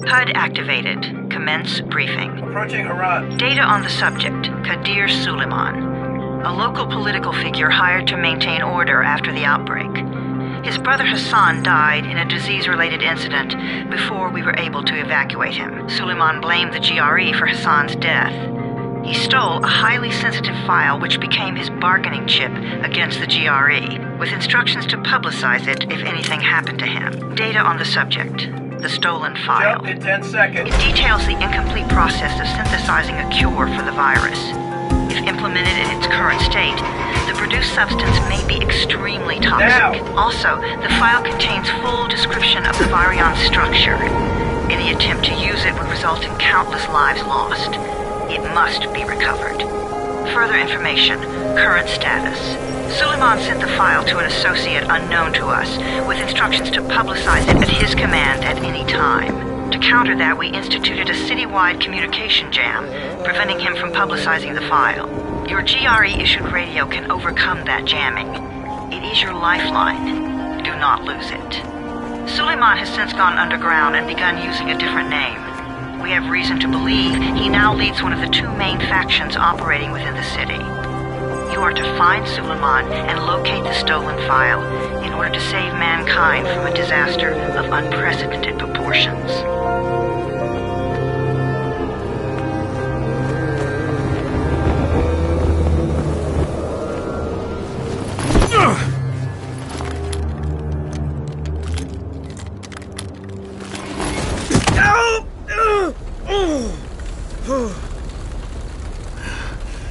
HUD activated. Commence briefing. Approaching Haran. Data on the subject, Kadir Suleiman, a local political figure hired to maintain order after the outbreak. His brother Hassan died in a disease-related incident before we were able to evacuate him. Suleiman blamed the GRE for Hassan's death. He stole a highly sensitive file which became his bargaining chip against the GRE, with instructions to publicize it if anything happened to him. Data on the subject, the stolen file. Jump in 10 seconds. It details the incomplete process of synthesizing a cure for the virus. If implemented in its current state, the produced substance may be extremely toxic. Now. Also, the file contains full description of the virion structure. Any attempt to use it would result in countless lives lost. It must be recovered. Further information, current status. Suleiman sent the file to an associate unknown to us, with instructions to publicize it at his command at any time. To counter that, we instituted a citywide communication jam, preventing him from publicizing the file. Your GRE-issued radio can overcome that jamming. It is your lifeline. Do not lose it. Suleiman has since gone underground and begun using a different name. We have reason to believe he now leads one of the two main factions operating within the city. You are to find Suleiman and locate the stolen file in order to save mankind from a disaster of unprecedented proportions.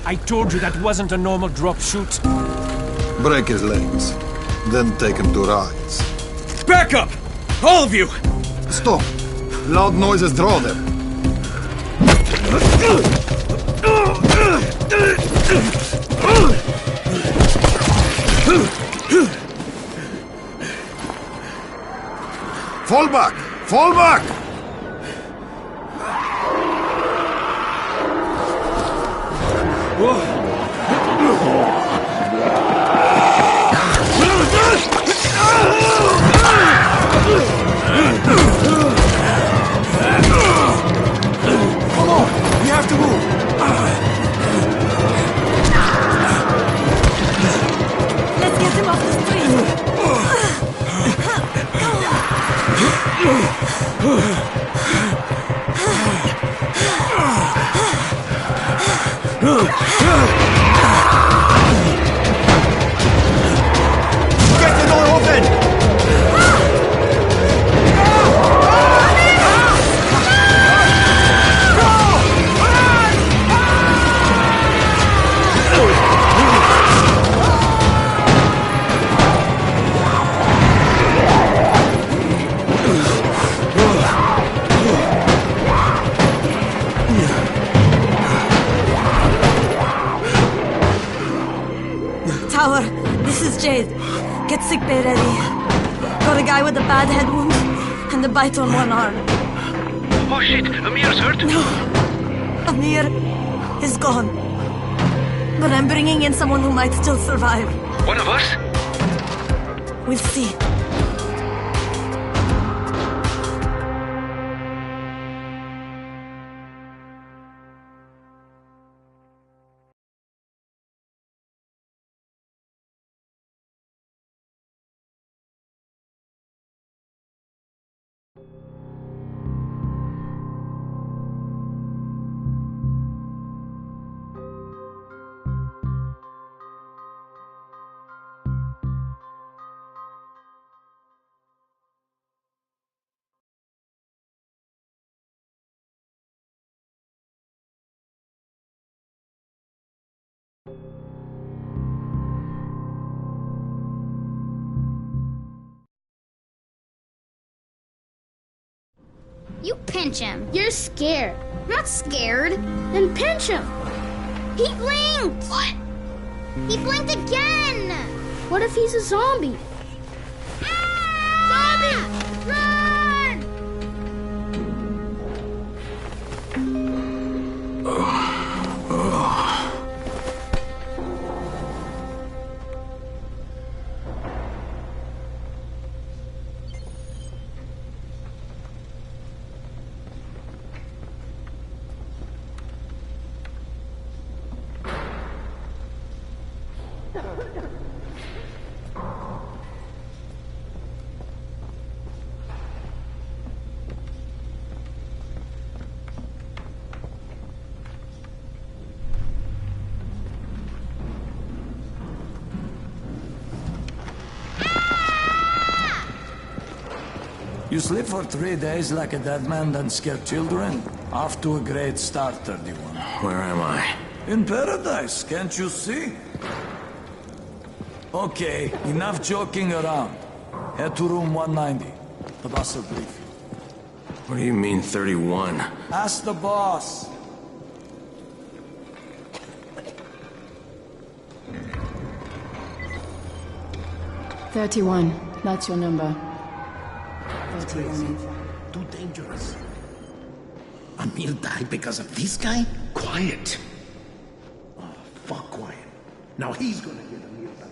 I told you that wasn't a normal drop shoot. Break his legs, then take him to rides. Back up! All of you! Stop! Loud noises draw them. Fall back! Fall back! Come on! We have to move! Let's get him off the street! Get the door open! Tower, this is Jade. Get sickbay ready. Got a guy with a bad head wound and a bite on one arm. Oh shit, Amir's hurt? No, Amir is gone. But I'm bringing in someone who might still survive. One of us? We'll see. You pinch him. You're scared. I'm not scared. Then pinch him. He blinked! What? He blinked again! What if he's a zombie? Ah! Zombie! Run! You sleep for 3 days like a dead man, then scare children? Off to a great start, 31. Where am I? In paradise, can't you see? Okay, enough joking around. Head to room 190. The boss will brief you. What do you mean, 31? Ask the boss. "31. That's your number. 31. Too dangerous. Emil died because of this guy? Quiet. Oh, fuck quiet. Now he's gonna get Emil back.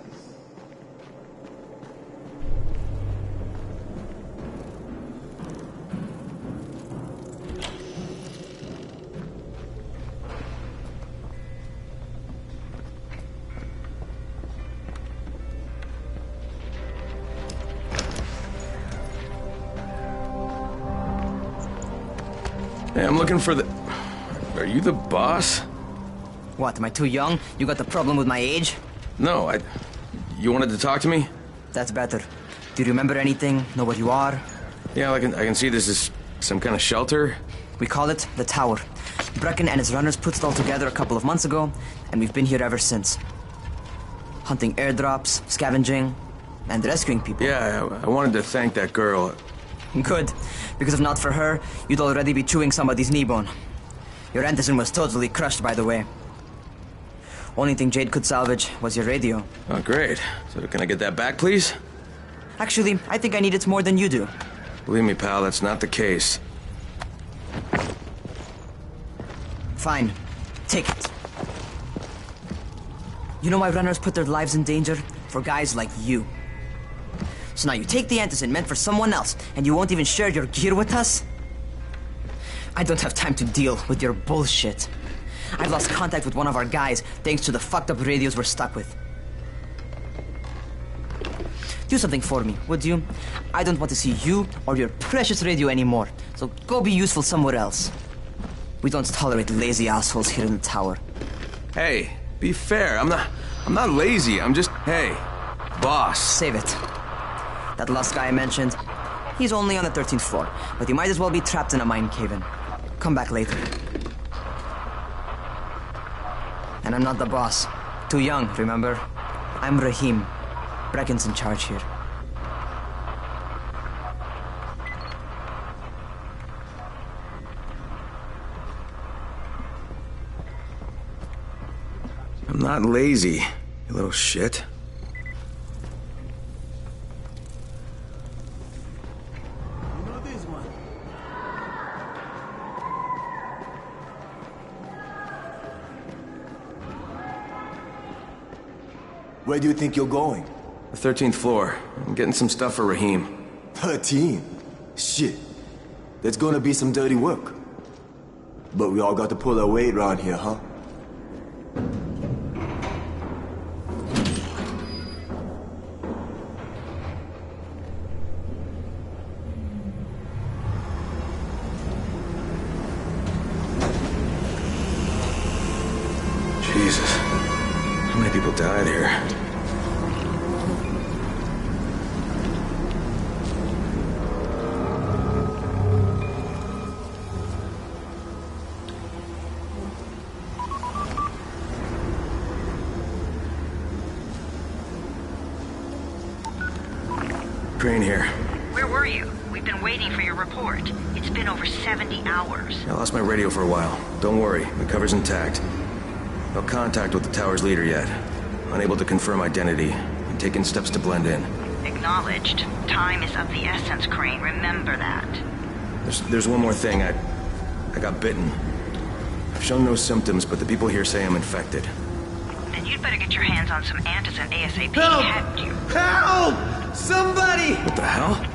Hey, I'm looking for the... Are you the boss? What, am I too young? You got the problem with my age? No, You wanted to talk to me? That's better. Do you remember anything? Know what you are? Yeah, I can see this is some kind of shelter. We call it the Tower. Brecken and his runners put it all together a couple of months ago, and we've been here ever since. Hunting airdrops, scavenging, and rescuing people. Yeah, I wanted to thank that girl. Good, because if not for her, you'd already be chewing somebody's knee bone. Your Anderson was totally crushed, by the way. Only thing Jade could salvage was your radio. Oh, great. So can I get that back, please? Actually, I think I need it more than you do. Believe me, pal, that's not the case. Fine. Take it. You know why runners put their lives in danger? For guys like you. So now you take the Anderson meant for someone else, and you won't even share your gear with us? I don't have time to deal with your bullshit. I've lost contact with one of our guys thanks to the fucked up radios we're stuck with. Do something for me, would you? I don't want to see you or your precious radio anymore, so go be useful somewhere else. We don't tolerate lazy assholes here in the tower. Hey, be fair. I'm not lazy. I'm just, hey, boss. Save it. That last guy I mentioned, he's only on the 13th floor, but he might as well be trapped in a mine cave-in. Come back later. And I'm not the boss. Too young, remember? I'm Rahim. Brecken's in charge here. I'm not lazy, you little shit. You know this one. Where do you think you're going? The 13th floor. I'm getting some stuff for Rahim. 13? Shit. There's gonna be some dirty work. But we all got to pull our weight around here, huh? Jesus. How many people died here? Crane here. Where were you? We've been waiting for your report. It's been over 70 hours. I lost my radio for a while. Don't worry, the cover's intact. No contact with the tower's leader yet. Unable to confirm identity. I'm taking steps to blend in. Acknowledged. Time is of the essence, Crane. Remember that. There's one more thing. I got bitten. I've shown no symptoms, but the people here say I'm infected. Then you'd better get your hands on some antizin ASAP. Help! Hadn't you? Help! Somebody! What the hell?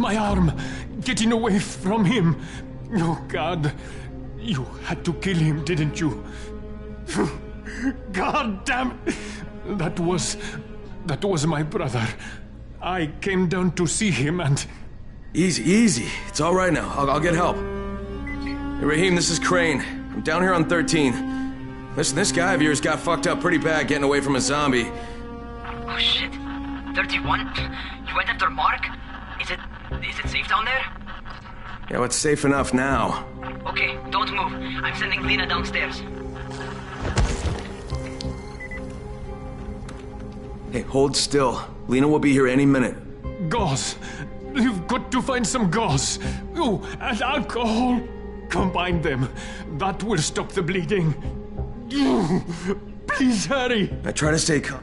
my arm, getting away from him. Oh, God. You had to kill him, didn't you? God damn it. That was my brother. I came down to see him and... Easy, easy. It's all right now. I'll get help. Hey, Raheem, this is Crane. I'm down here on 13. Listen, this guy of yours got fucked up pretty bad getting away from a zombie. Oh, shit. 31? You went after Mark? Is it safe down there? Yeah, well, it's safe enough now. Okay, don't move. I'm sending Lena downstairs. Hey, hold still. Lena will be here any minute. Gauze. You've got to find some gauze. Oh, and alcohol. Combine them. That will stop the bleeding. Please hurry. I try to stay calm.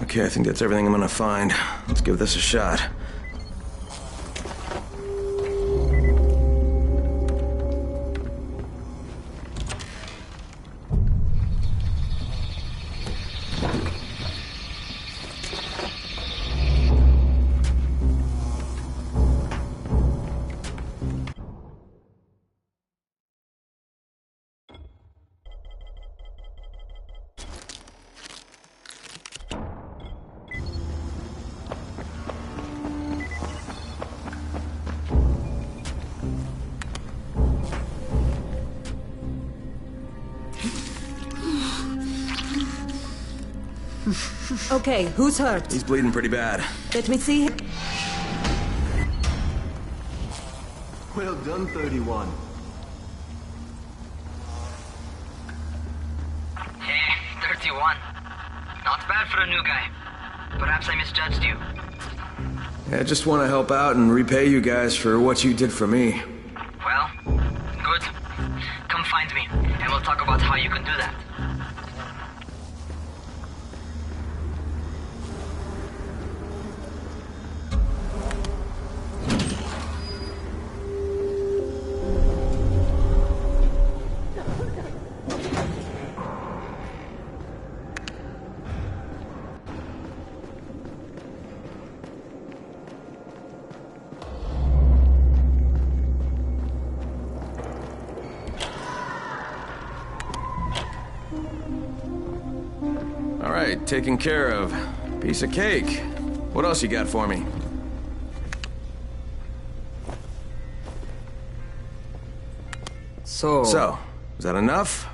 Okay, I think that's everything I'm gonna find. Let's give this a shot. Okay, who's hurt? He's bleeding pretty bad. Let me see. Well done, 31. Hey, 31. Not bad for a new guy. Perhaps I misjudged you. Yeah, I just want to help out and repay you guys for what you did for me. Well, good. Come find me, and we'll talk about how you can do that. Taken care of. Piece of cake. What else you got for me? So, is that enough?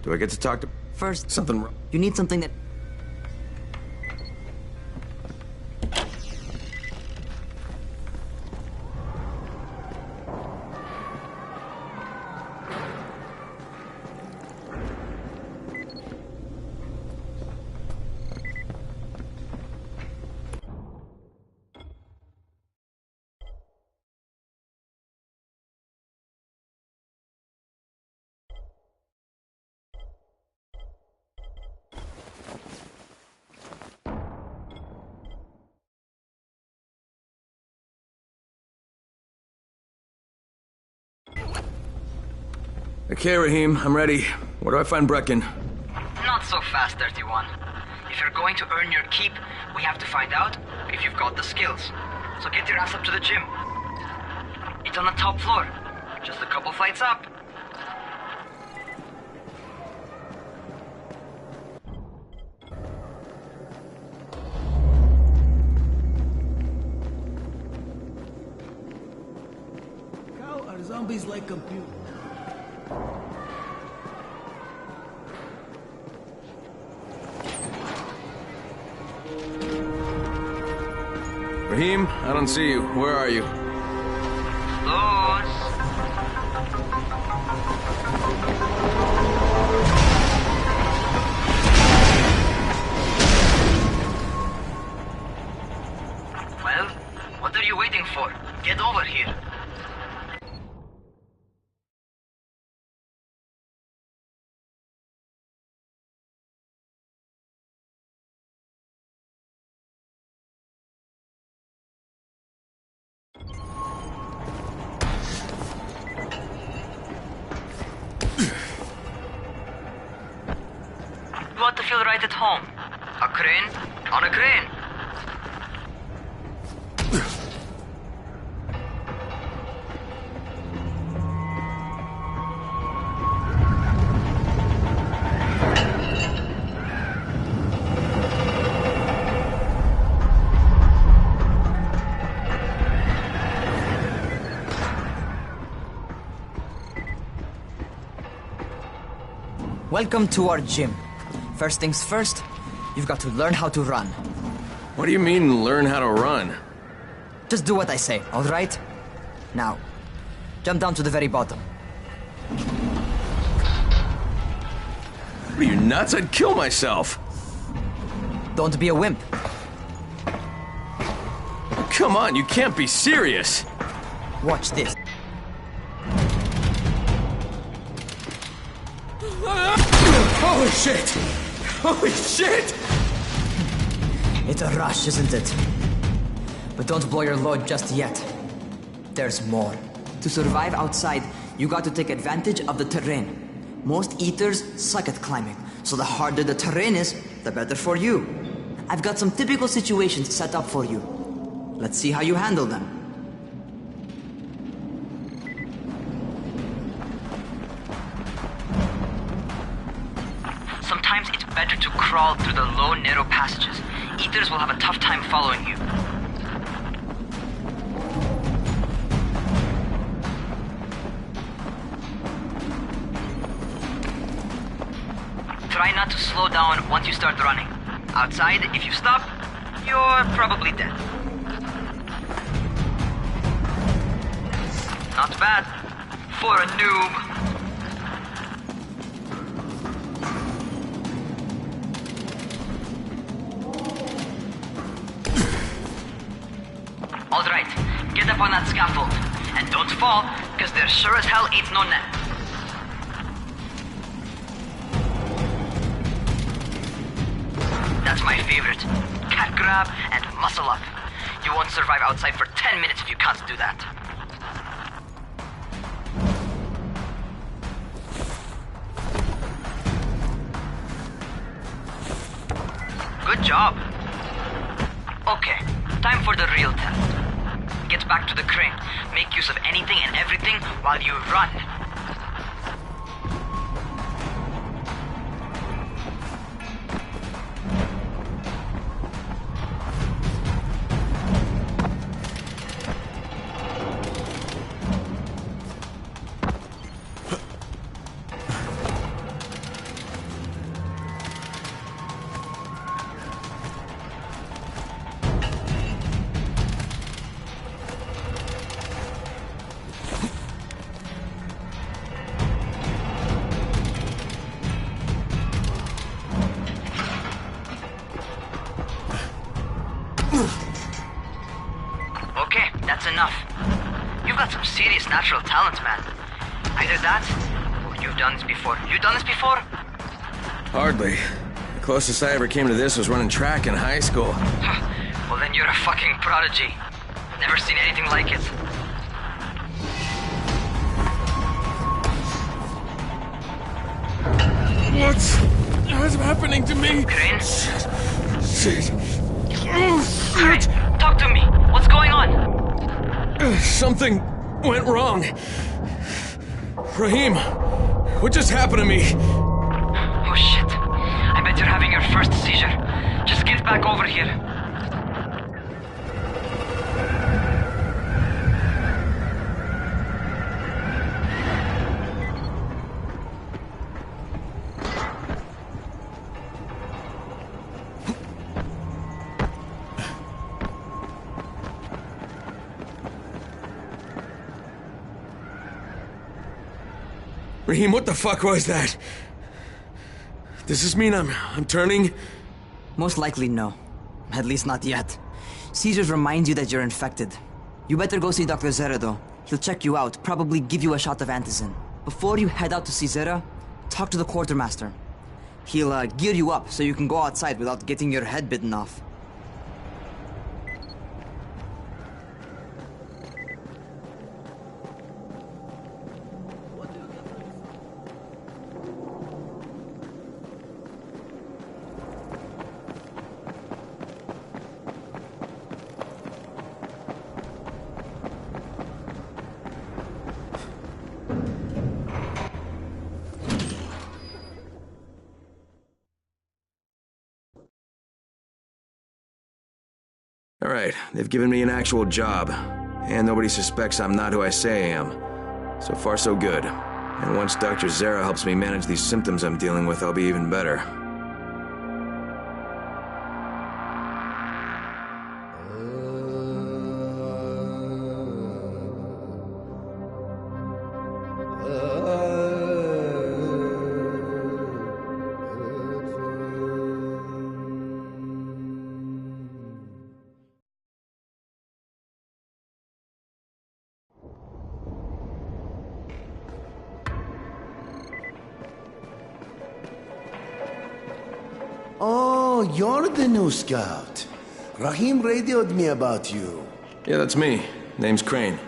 Do I get to talk to... First, something wrong? You need something that... Okay, Raheem, I'm ready. Where do I find Brecken? Not so fast, 31. If you're going to earn your keep, we have to find out if you've got the skills. So get your ass up to the gym. It's on the top floor. Just a couple flights up. How are zombies like computers? Raheem, I don't see you. Where are you? Well, what are you waiting for? Get over here. You ought to feel right at home. A crane on a crane. Welcome to our gym. First things first, you've got to learn how to run. What do you mean, learn how to run? Just do what I say, all right? Now, jump down to the very bottom. What are you, nuts? I'd kill myself. Don't be a wimp. Come on, you can't be serious. Watch this. Holy shit! Holy shit! It's a rush, isn't it? But don't blow your load just yet. There's more. To survive outside, you got to take advantage of the terrain. Most eaters suck at climbing, so the harder the terrain is, the better for you. I've got some typical situations set up for you. Let's see how you handle them. Sometimes it's better to crawl through the low, narrow passages. Eaters will have a tough time following you. Try not to slow down once you start running. Outside, if you stop, you're probably dead. Not bad for a noob. All right, get up on that scaffold. And don't fall, because there sure as hell ain't no net. That's my favorite. Cat grab and muscle up. You won't survive outside for 10 minutes if you can't do that. Good job. Okay, time for the real test. Get back to the crane. Make use of anything and everything while you run. Okay, that's enough. You've got some serious natural talent, man. Either that, or you've done this before. You done this before? Hardly. The closest I ever came to this was running track in high school. Well, then you're a fucking prodigy. Never seen anything like it. What's happening to me? Crane? Shit. Oh, shit. Crane, talk to me. What's going on? Something went wrong. Rahim, what just happened to me? Oh shit. I bet you're having your first seizure. Just get back over here. Rahim, what the fuck was that? Does this mean I'm turning? Most likely no. At least not yet. Seizures remind you that you're infected. You better go see Dr. Zera though. He'll check you out, probably give you a shot of antizin. Before you head out to see Zera, talk to the quartermaster. He'll gear you up so you can go outside without getting your head bitten off. All right, they've given me an actual job, and nobody suspects I'm not who I say I am. So far, so good. And once Dr. Zera helps me manage these symptoms I'm dealing with, I'll be even better. Oh, you're the new scout. Rahim radioed me about you. Yeah, that's me. Name's Crane.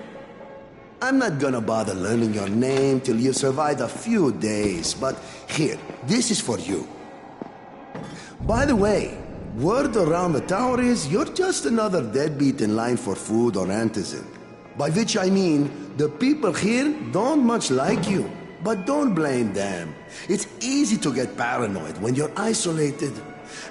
I'm not gonna bother learning your name till you've survived a few days, but here, this is for you. By the way, word around the tower is you're just another deadbeat in line for food or antizin. By which I mean, the people here don't much like you. But don't blame them. It's easy to get paranoid when you're isolated.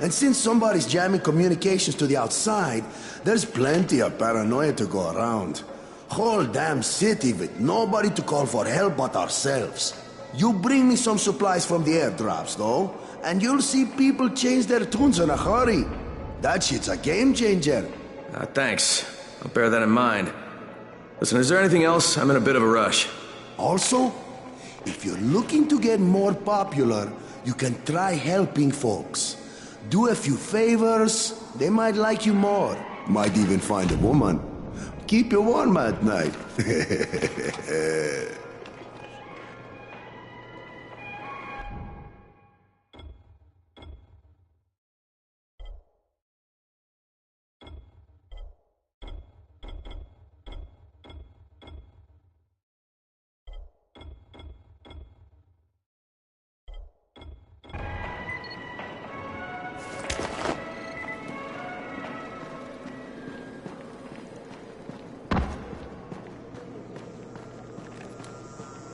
And since somebody's jamming communications to the outside, there's plenty of paranoia to go around. Whole damn city with nobody to call for help but ourselves. You bring me some supplies from the airdrops, though, and you'll see people change their tunes in a hurry. That shit's a game changer. Thanks. I'll bear that in mind. Listen, is there anything else? I'm in a bit of a rush. Also, if you're looking to get more popular, you can try helping folks. Do a few favors, they might like you more. Might even find a woman. Keep you warm at night.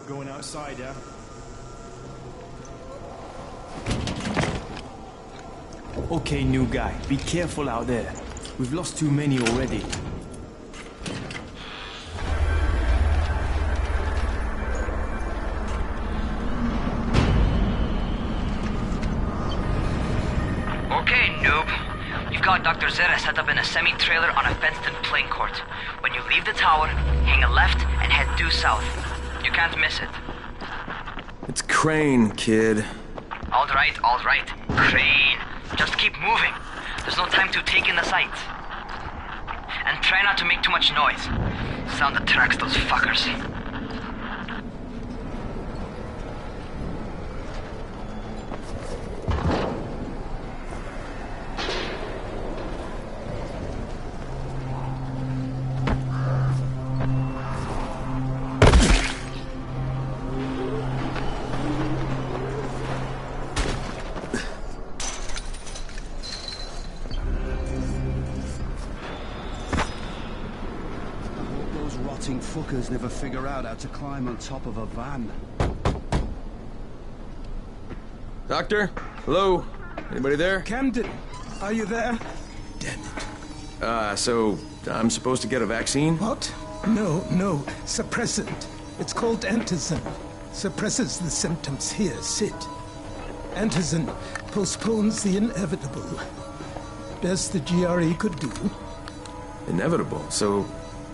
Going outside, yeah? Okay, new guy, be careful out there. We've lost too many already. Okay, noob. You've got Dr. Zera set up in a semi-trailer on a fenced-in playing court. When you leave the tower, hang a left and head due south. You can't miss it. It's Crane, kid. All right, Crane. Just keep moving. There's no time to take in the sights. And try not to make too much noise. Sound attracts those fuckers. fuckers never figure out how to climb on top of a van. Doctor? Hello? Anybody there? Camden, are you there? Damn it. So I'm supposed to get a vaccine? What? No, suppressant. It's called antizin. Suppresses the symptoms. Here, sit. Antizin postpones the inevitable. Best the GRE could do. Inevitable? So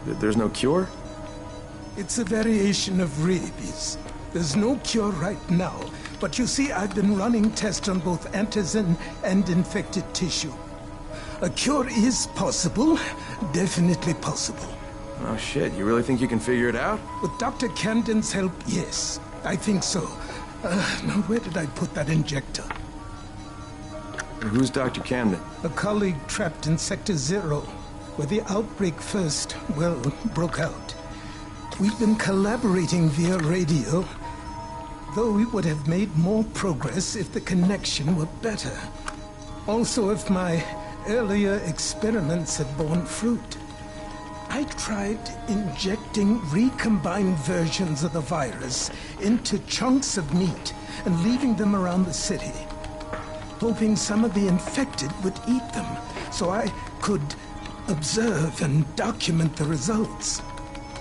there's no cure? It's a variation of rabies. There's no cure right now, but you see, I've been running tests on both antizin and infected tissue. A cure is possible, definitely possible. Oh shit, you really think you can figure it out? With Dr. Camden's help, yes. I think so. Now where did I put that injector? Who's Dr. Camden? A colleague trapped in Sector 0, where the outbreak first, well, broke out. We've been collaborating via radio, though we would have made more progress if the connection were better. Also, if my earlier experiments had borne fruit. I tried injecting recombined versions of the virus into chunks of meat and leaving them around the city, hoping some of the infected would eat them so I could observe and document the results.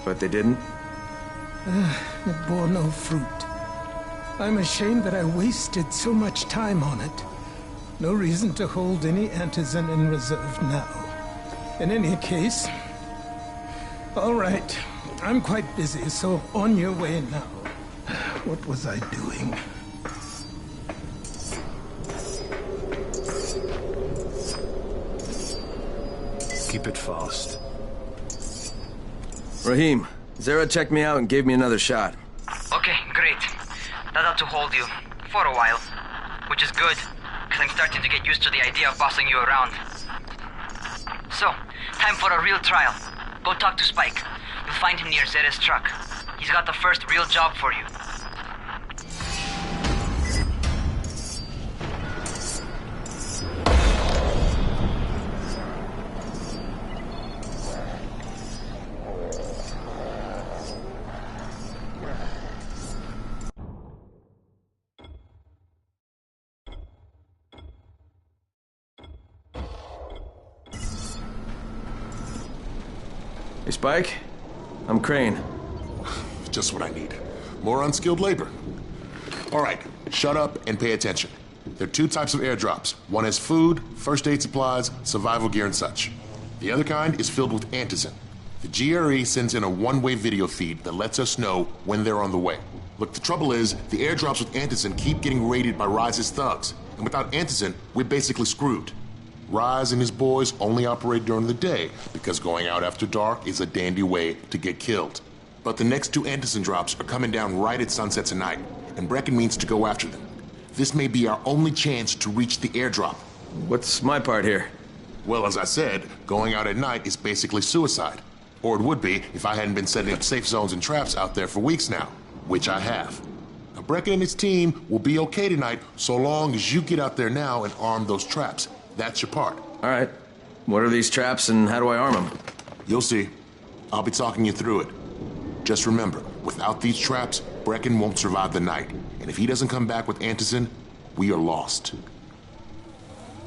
But they didn't? It bore no fruit. I'm ashamed that I wasted so much time on it. No reason to hold any antizin in reserve now. In any case, all right, I'm quite busy, so on your way now. What was I doing? Keep it fast. Rahim, Zara checked me out and gave me another shot. Okay, great. That ought to hold you. For a while. Which is good, because I'm starting to get used to the idea of bossing you around. So, time for a real trial. Go talk to Spike. You'll find him near Zera's truck. He's got the first real job for you. Hey, Spike. I'm Crane. Just what I need. More unskilled labor. All right, shut up and pay attention. There are two types of airdrops. One has food, first aid supplies, survival gear, and such. The other kind is filled with antizin. The GRE sends in a one-way video feed that lets us know when they're on the way. Look, the trouble is, the airdrops with antizin keep getting raided by Rise's thugs. And without antizin, we're basically screwed. Rise and his boys only operate during the day because going out after dark is a dandy way to get killed. But the next two antizin drops are coming down right at sunset tonight, and Brecken means to go after them. This may be our only chance to reach the airdrop. What's my part here? Well, as I said, going out at night is basically suicide. Or it would be if I hadn't been setting up safe zones and traps out there for weeks now, which I have. Now, Brecken and his team will be okay tonight so long as you get out there now and arm those traps. That's your part. All right. What are these traps and how do I arm them? You'll see. I'll be talking you through it. Just remember, without these traps, Brecken won't survive the night. And if he doesn't come back with antizin, we are lost.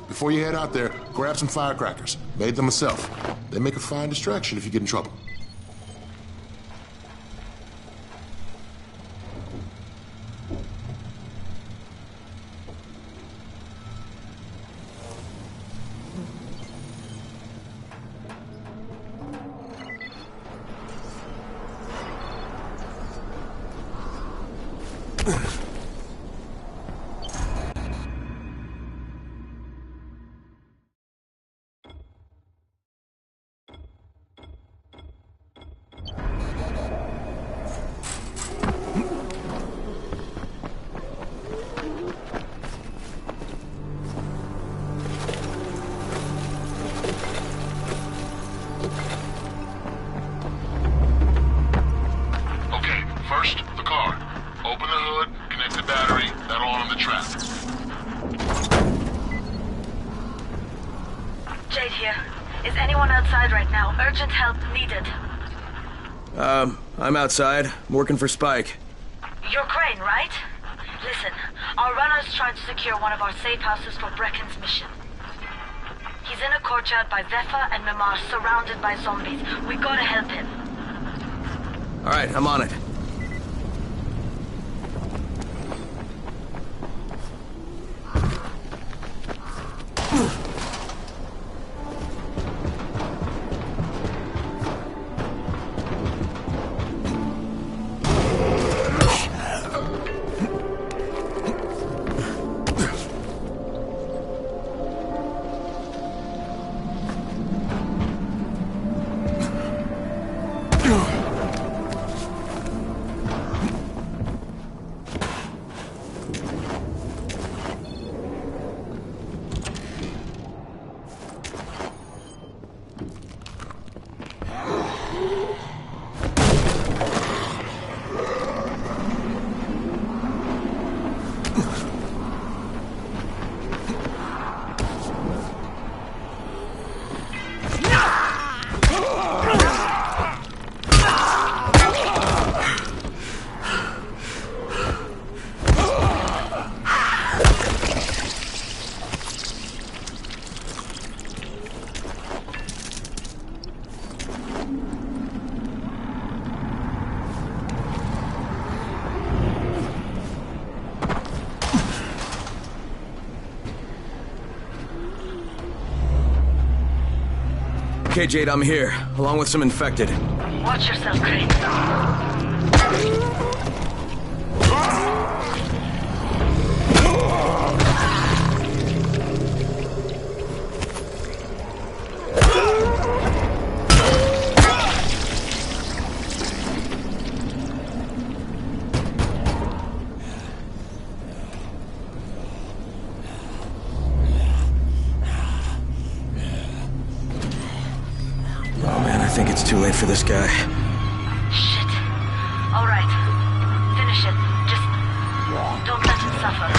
Before you head out there, grab some firecrackers. Made them myself. They make a fine distraction if you get in trouble. I'm outside. I'm working for Spike. You're Crane, right? Listen, our runner's trying to secure one of our safe houses for Brecken's mission. He's in a courtyard by Vefa and Mimar, surrounded by zombies. We gotta help him. Alright, I'm on it. Okay, Jade, I'm here, along with some infected. Watch yourself, Crane. I think it's too late for this guy. Shit. All right. Finish it. Just don't let him suffer.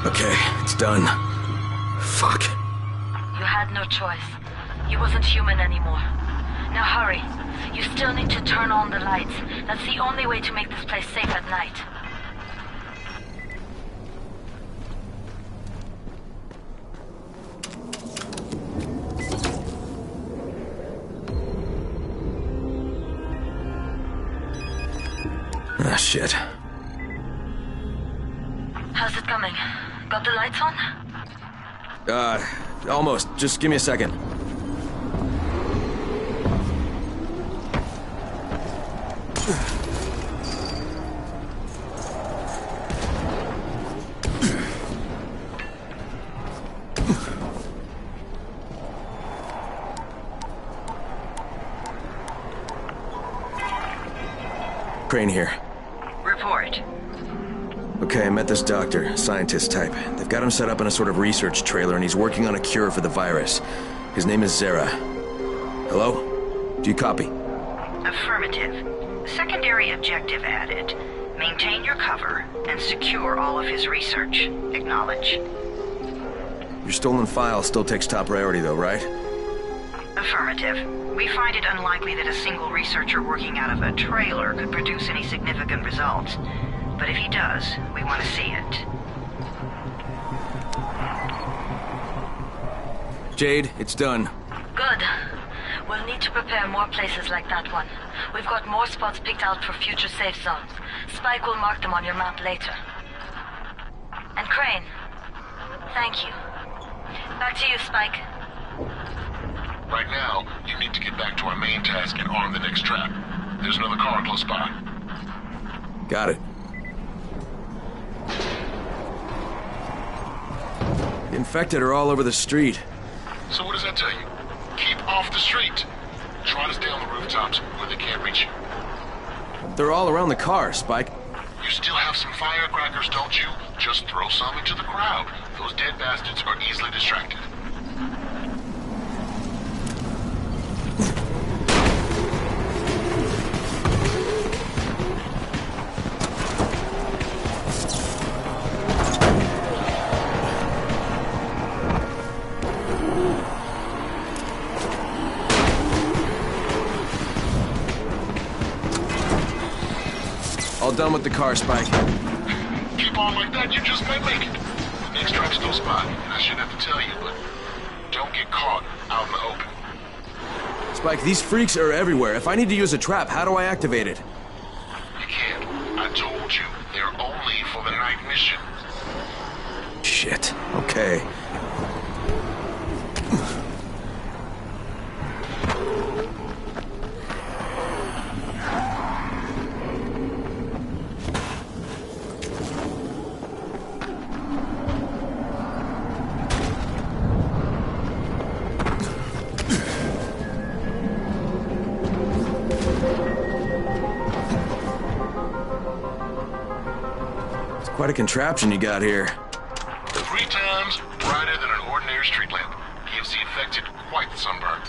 Okay, it's done. Fuck. You had no choice. He wasn't human anymore. Now hurry. You still need to turn on the lights. That's the only way to make this place safe at night. Ah, shit. How's it coming? Got the lights on? Almost. Just give me a second. Crane here. Report. Okay, I met this doctor, scientist type. They've got him set up in a sort of research trailer, and he's working on a cure for the virus. His name is Zera. Hello? Do you copy? Affirmative. Secondary objective added. Maintain your cover and secure all of his research. Acknowledge. Your stolen file still takes top priority, though, right? Affirmative. We find it unlikely that a single researcher working out of a trailer could produce any significant results. But if he does, we want to see it. Jade, it's done. Good. We'll need to prepare more places like that one. We've got more spots picked out for future safe zones. Spike will mark them on your map later. And Crane, thank you. Back to you, Spike. Right now, you need to get back to our main task and arm the next trap. There's another car close by. Got it. The infected are all over the street. So what does that tell you? Keep off the street. Try to stay on the rooftops where they can't reach you. They're all around the car, Spike. You still have some firecrackers, don't you? Just throw some into the crowd. Those dead bastards are easily distracted. All done with the car, Spike. Keep on like that, you just might make it. The next trap's no spot, and I shouldn't have to tell you, but don't get caught out in the open. Spike, these freaks are everywhere. If I need to use a trap, how do I activate it? You can't. I told you, they're only for the night mission. Shit. Okay. Quite a contraption you got here. 3 times brighter than an ordinary street lamp. Gives the infected quite the sunburn.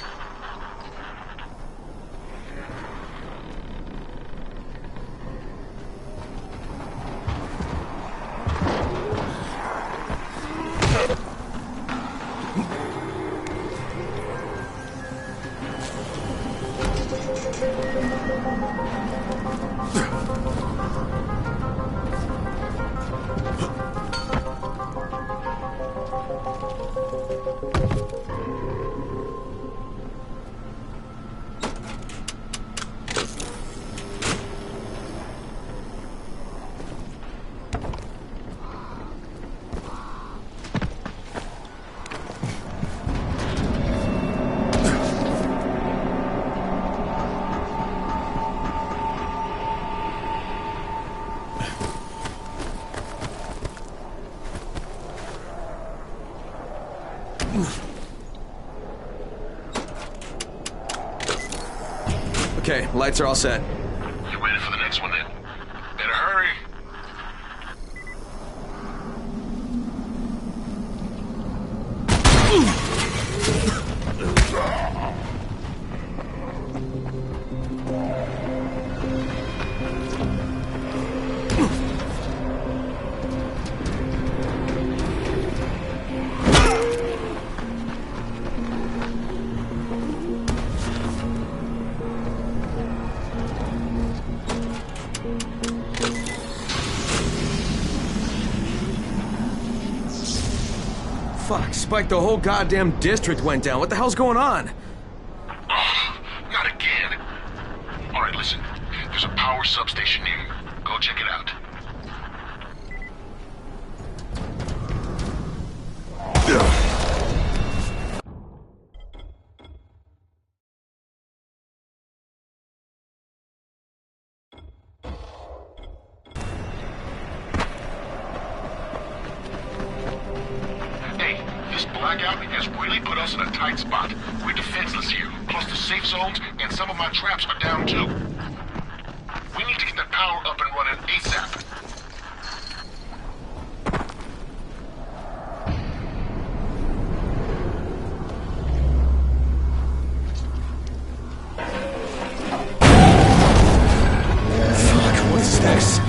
Okay, lights are all set. You ready for the next one then? Better hurry. Fuck, Spike, the whole goddamn district went down. What the hell's going on? Oh, not again. All right, listen. There's a power substation near you. Go check it out. Blackout has really put us in a tight spot. We're defenseless here. Plus the safe zones and some of my traps are down too. We need to get that power up and running ASAP. Fuck, what's this?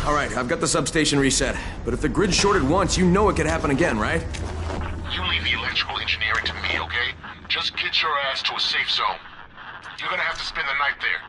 Alright, I've got the substation reset. But if the grid shorted once, you know it could happen again, right? You leave the electrical engineering to me, okay? Just get your ass to a safe zone. You're gonna have to spend the night there.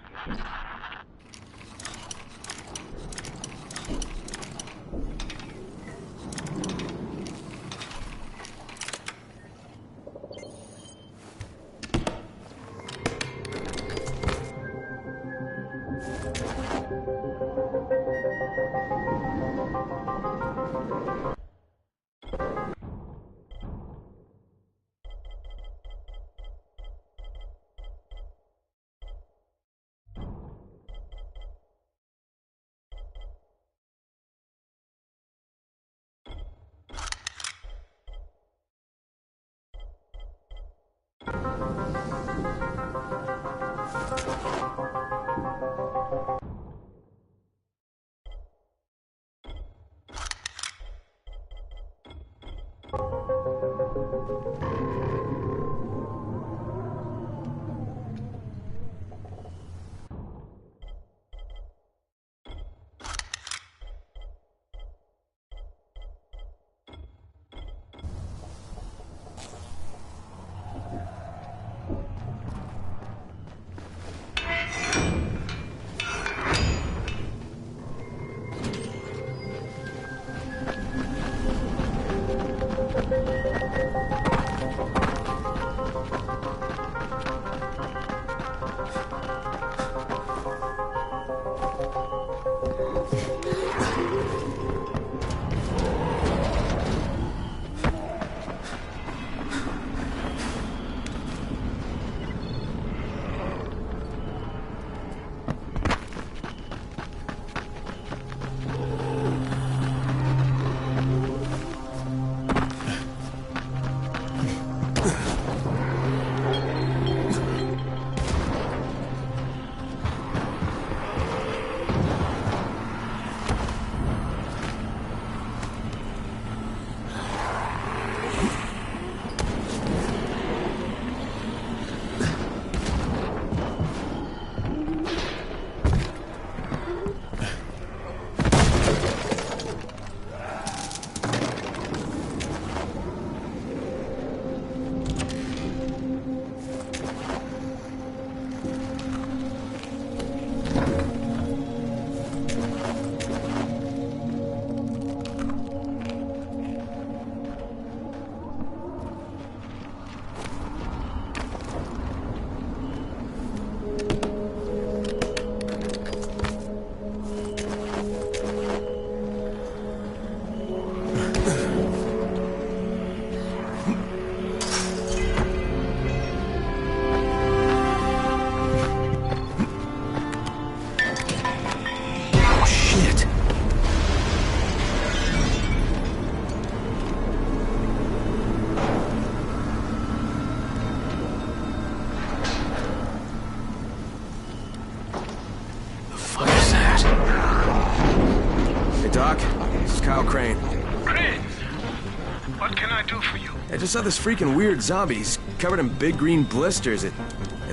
I just saw this freaking weird zombie. He's covered in big green blisters. It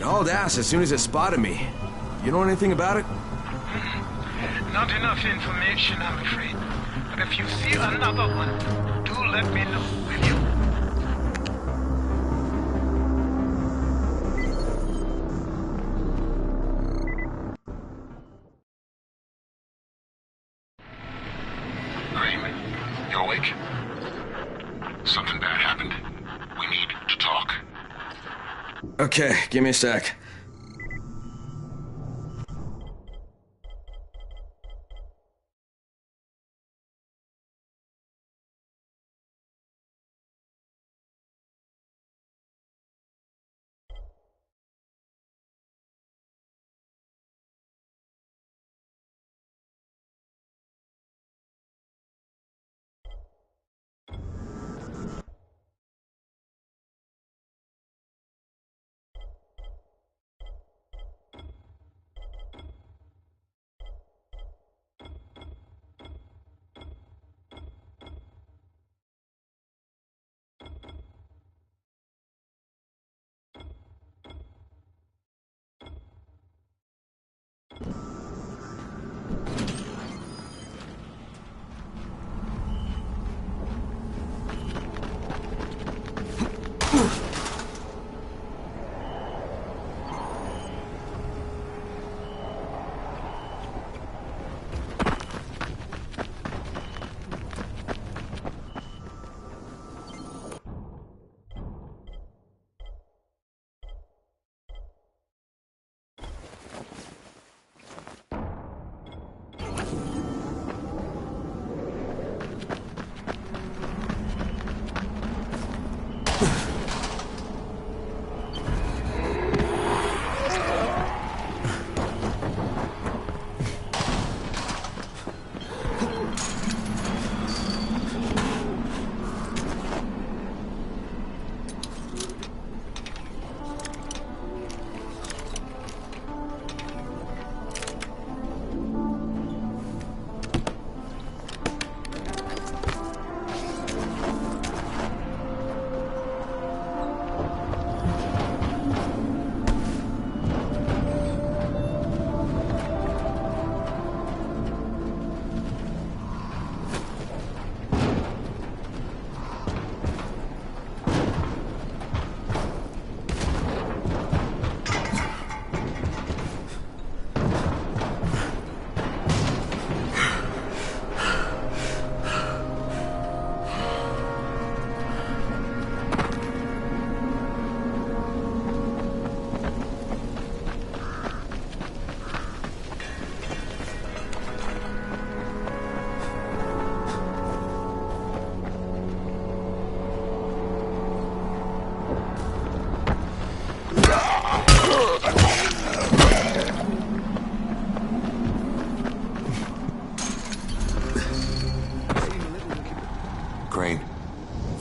hauled ass as soon as it spotted me. You know anything about it? Not enough information, I'm afraid. But if you see another one, do let me know, will you? Crane, you awake? Something bad happened. We need to talk. Okay, give me a sec.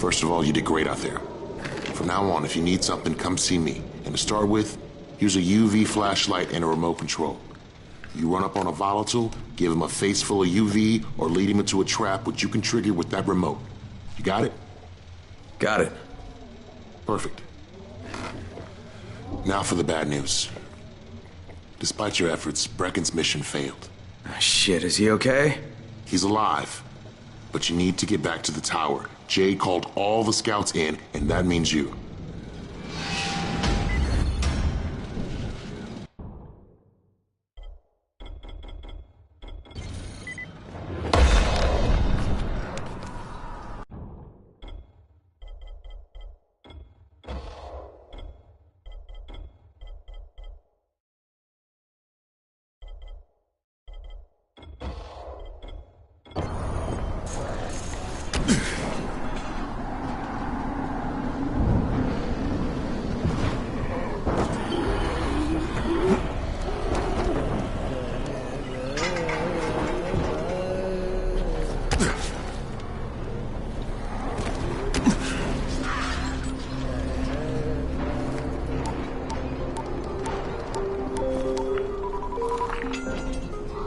First of all, you did great out there. From now on, if you need something, come see me. And to start with, here's a UV flashlight and a remote control. You run up on a volatile, give him a face full of UV, or lead him into a trap which you can trigger with that remote. You got it? Got it. Perfect. Now for the bad news. Despite your efforts, Brecken's mission failed. Shit, is he okay? He's alive. But you need to get back to the tower. Jade called all the scouts in, and that means you.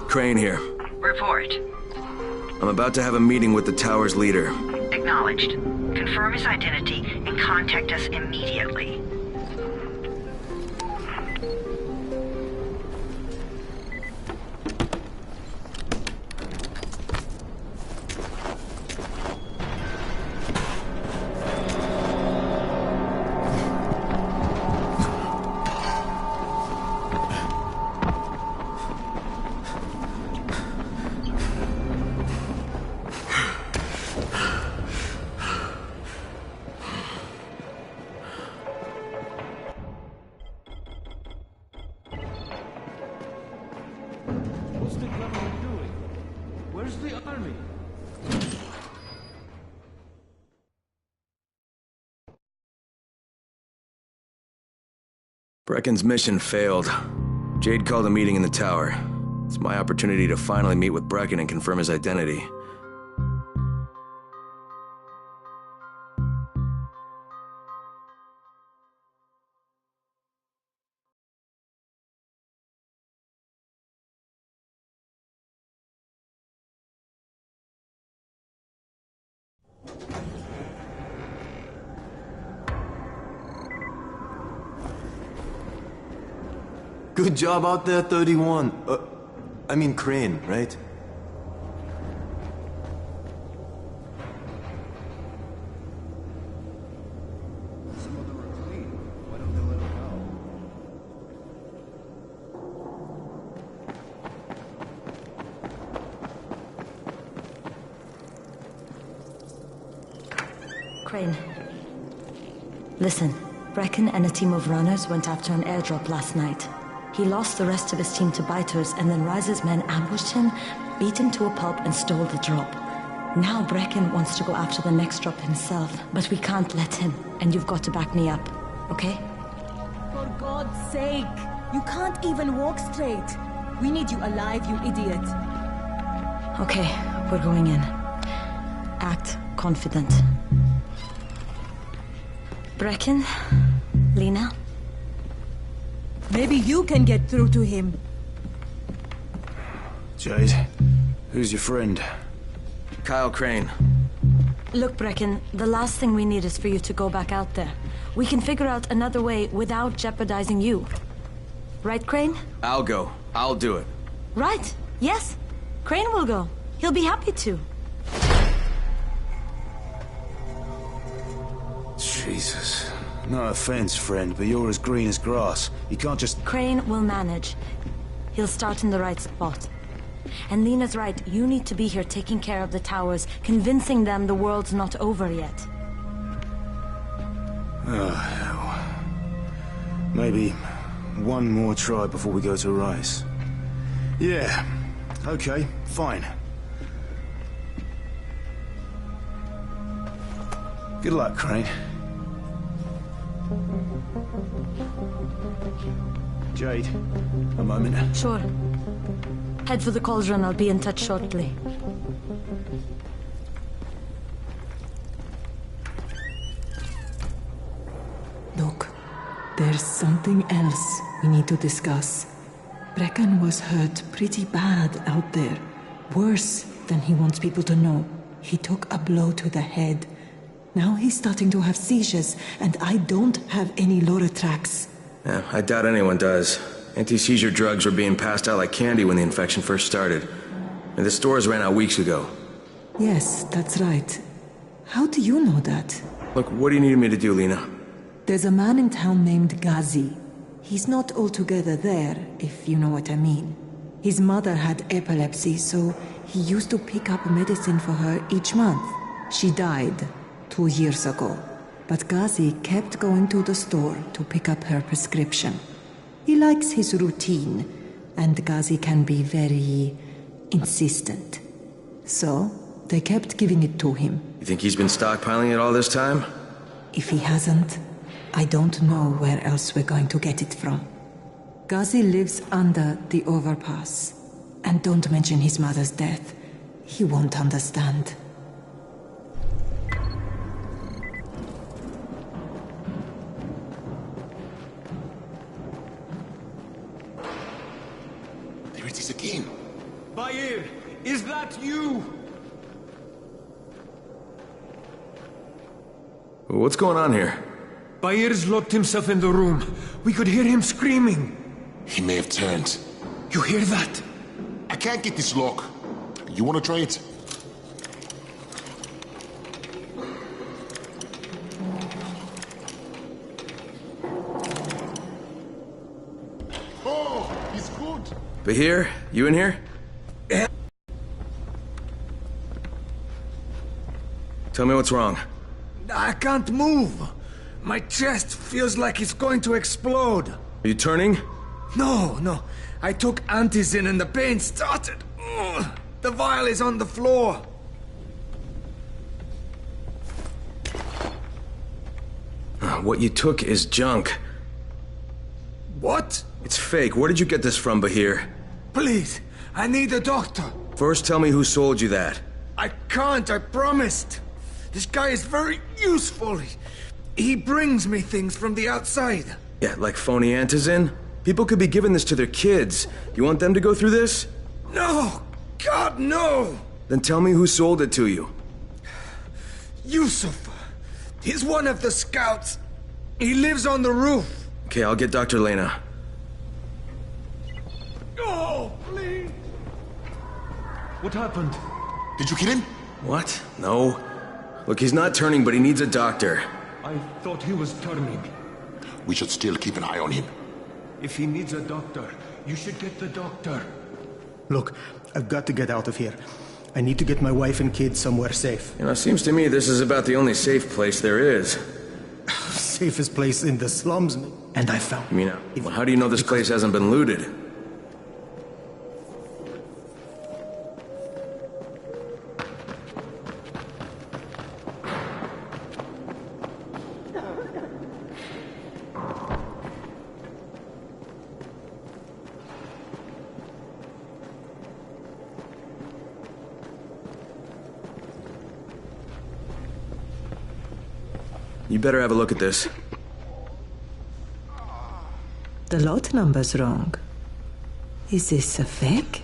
Crane here. Report. I'm about to have a meeting with the tower's leader. Acknowledged. Confirm his identity and contact us immediately. What's the government doing? Where's the army? Brecken's mission failed. Jade called a meeting in the tower. It's my opportunity to finally meet with Brecken and confirm his identity. Good job out there, 31. I mean Crane, right? Some of them are clean. Why don't they let them go? Crane. Listen, Brecken and a team of runners went after an airdrop last night. He lost the rest of his team to biters, and then Rise's men ambushed him, beat him to a pulp, and stole the drop. Now Brecken wants to go after the next drop himself, but we can't let him, and you've got to back me up, okay? For God's sake! You can't even walk straight. We need you alive, you idiot. Okay, we're going in. Act confident. Brecken, Lena. Maybe you can get through to him. Jade, who's your friend? Kyle Crane. Look, Brecken, the last thing we need is for you to go back out there. We can figure out another way without jeopardizing you. Right, Crane? I'll go. I'll do it. Right. Yes. Crane will go. He'll be happy to. Jesus. No offense, friend, but you're as green as grass. You can't just... Crane will manage. He'll start in the right spot. And Lena's right, you need to be here taking care of the towers, convincing them the world's not over yet. Oh, hell. Maybe one more try before we go to Rice. Yeah, okay, fine. Good luck, Crane. Jade, a moment. Sure. Head for the cauldron. I'll be in touch shortly. There's something else we need to discuss. Brecken was hurt pretty bad out there. Worse than he wants people to know. He took a blow to the head. Now he's starting to have seizures, and I don't have any Loratrax. Yeah, I doubt anyone does. Anti-seizure drugs were being passed out like candy when the infection first started. And the stores ran out weeks ago. Yes, that's right. How do you know that? Look, what do you need me to do, Lena? There's a man in town named Ghazi. He's not altogether there, if you know what I mean. His mother had epilepsy, so he used to pick up medicine for her each month. She died 2 years ago, but Ghazi kept going to the store to pick up her prescription. He likes his routine, and Ghazi can be very insistent. So, they kept giving it to him. You think he's been stockpiling it all this time? If he hasn't, I don't know where else we're going to get it from. Ghazi lives under the overpass. And don't mention his mother's death. He won't understand. There it is again. Bair, is that you? What's going on here? Bair's locked himself in the room. We could hear him screaming. He may have turned. You hear that? I can't get this lock. You want to try it? Oh, he's good. Bahir, you in here? Yeah. Tell me what's wrong. I can't move. My chest feels like it's going to explode. Are you turning? No. I took antizin and the pain started. Ugh. The vial is on the floor. What you took is junk. What? It's fake. Where did you get this from, Bahir? Please, I need a doctor. First, tell me who sold you that. I can't, I promised. This guy is very useful. He brings me things from the outside. Yeah, like phony antizin? People could be giving this to their kids. You want them to go through this? No! God, no! Then tell me who sold it to you. Yusuf. He's one of the scouts. He lives on the roof. Okay, I'll get Dr. Lena. Oh, please! What happened? Did you kill him? What? No. Look, he's not turning, but he needs a doctor. I thought he was turning. We should still keep an eye on him. If he needs a doctor, you should get the doctor. Look, I've got to get out of here. I need to get my wife and kids somewhere safe. You know, it seems to me this is about the only safe place there is. Safest place in the slums, and I found... You mean, well, how do you know this place hasn't been looted? You better have a look at this. The lot number's wrong. Is this a fake?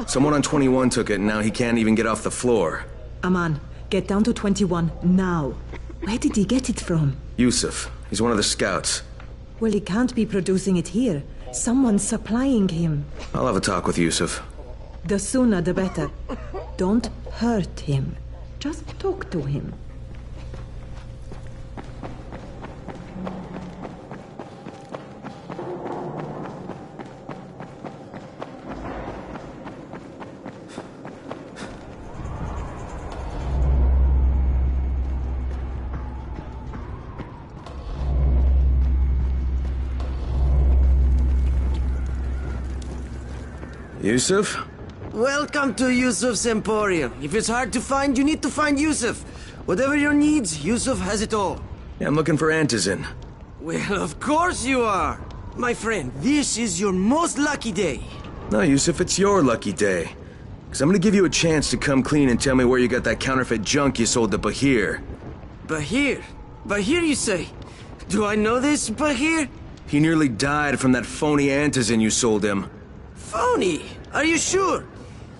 Someone on 21 took it, and now he can't even get off the floor. Aman, get down to 21, now. Where did he get it from? Yusuf. He's one of the scouts. Well, he can't be producing it here. Someone's supplying him. I'll have a talk with Yusuf. The sooner the better. Don't hurt him. Just talk to him. Yusuf? Welcome to Yusuf's Emporium. If it's hard to find, you need to find Yusuf. Whatever your needs, Yusuf has it all. Yeah, I'm looking for antizin. Well, of course you are. My friend, this is your most lucky day. No, Yusuf, it's your lucky day. Because I'm going to give you a chance to come clean and tell me where you got that counterfeit junk you sold to Bahir. Bahir? Bahir, you say? Do I know this Bahir? He nearly died from that phony antizin you sold him. Phony? Are you sure?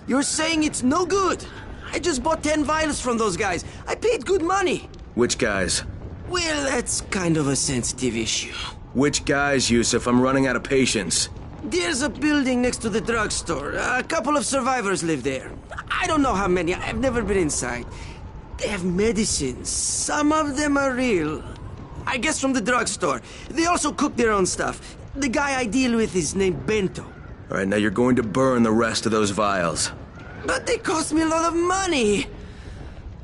You're saying it's no good? I just bought 10 vials from those guys. I paid good money. Which guys? Well, that's kind of a sensitive issue. Which guys, Yusuf? I'm running out of patience. There's a building next to the drugstore. A couple of survivors live there. I don't know how many. I've never been inside. They have medicines. Some of them are real. I guess from the drugstore. They also cook their own stuff. The guy I deal with is named Bento. All right, now you're going to burn the rest of those vials. But they cost me a lot of money.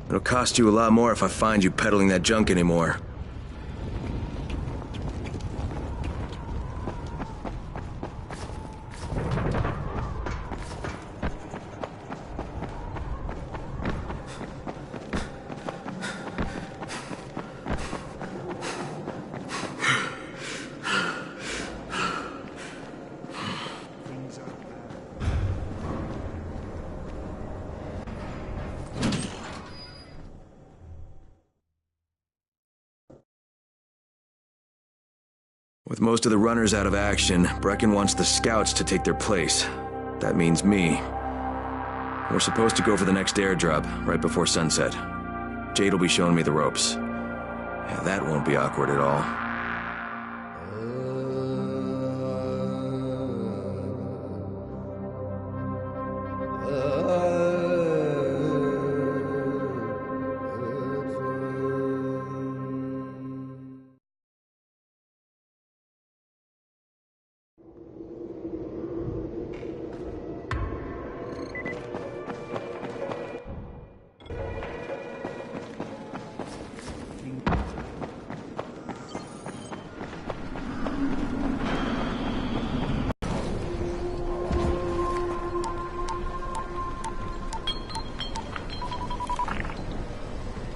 It'll cost you a lot more if I find you peddling that junk anymore. With most of the runners out of action, Brecken wants the scouts to take their place. That means me. We're supposed to go for the next airdrop, right before sunset. Jade will be showing me the ropes. Yeah, that won't be awkward at all.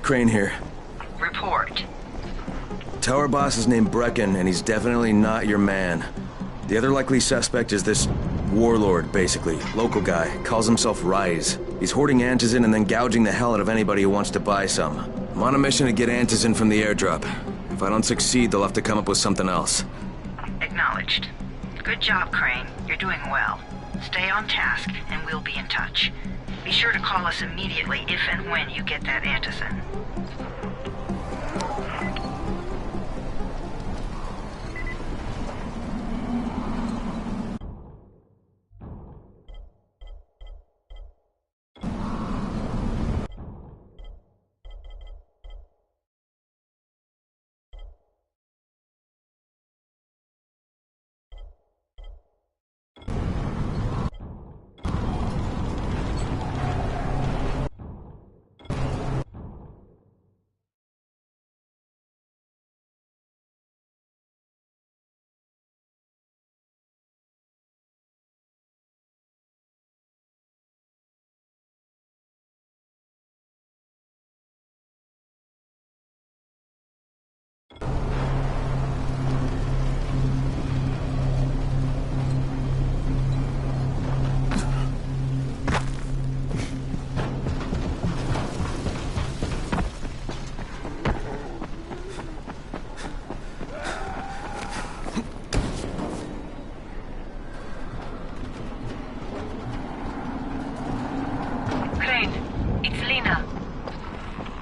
Crane here. Report. Tower boss is named Brecken, and he's definitely not your man. The other likely suspect is this warlord, basically. Local guy. Calls himself Rise. He's hoarding antizin and then gouging the hell out of anybody who wants to buy some. I'm on a mission to get antizin from the airdrop. If I don't succeed, they'll have to come up with something else. Acknowledged. Good job, Crane. You're doing well. Stay on task, and we'll be in touch. Be sure to call us immediately if and when you get that antizin.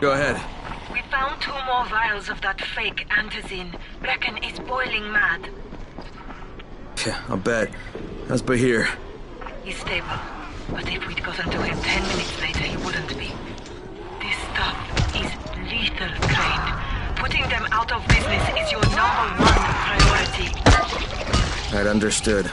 Go ahead. We found 2 more vials of that fake antizin. Brecken is boiling mad. Yeah, I'll bet. How's Bahir? He's stable. But if we'd gotten to him 10 minutes later, he wouldn't be. This stuff is lethal, Crane. Putting them out of business is your #1 priority. Right, understood.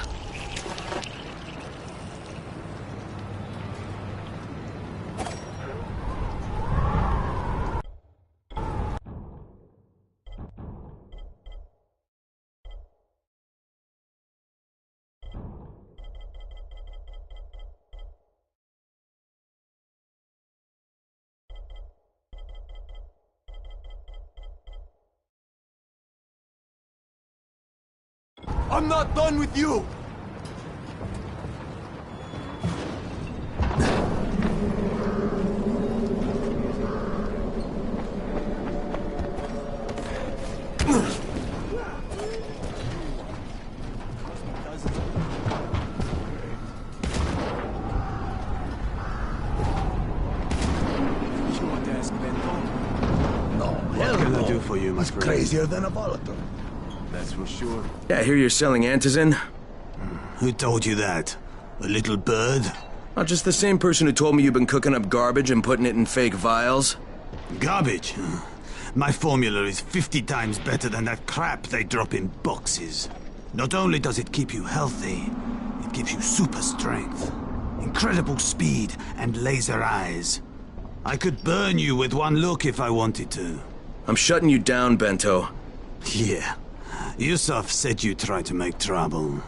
I'm not done with you! do for you, my friend. Crazier than a Molotov. That's for sure. Yeah, I hear you're selling antizin. Who told you that? A little bird? Not just the same person who told me you've been cooking up garbage and putting it in fake vials. Garbage? My formula is 50 times better than that crap they drop in boxes. Not only does it keep you healthy, it gives you super strength, incredible speed, and laser eyes. I could burn you with one look if I wanted to. I'm shutting you down, Bento. Yeah. Yusuf said you tried to make trouble.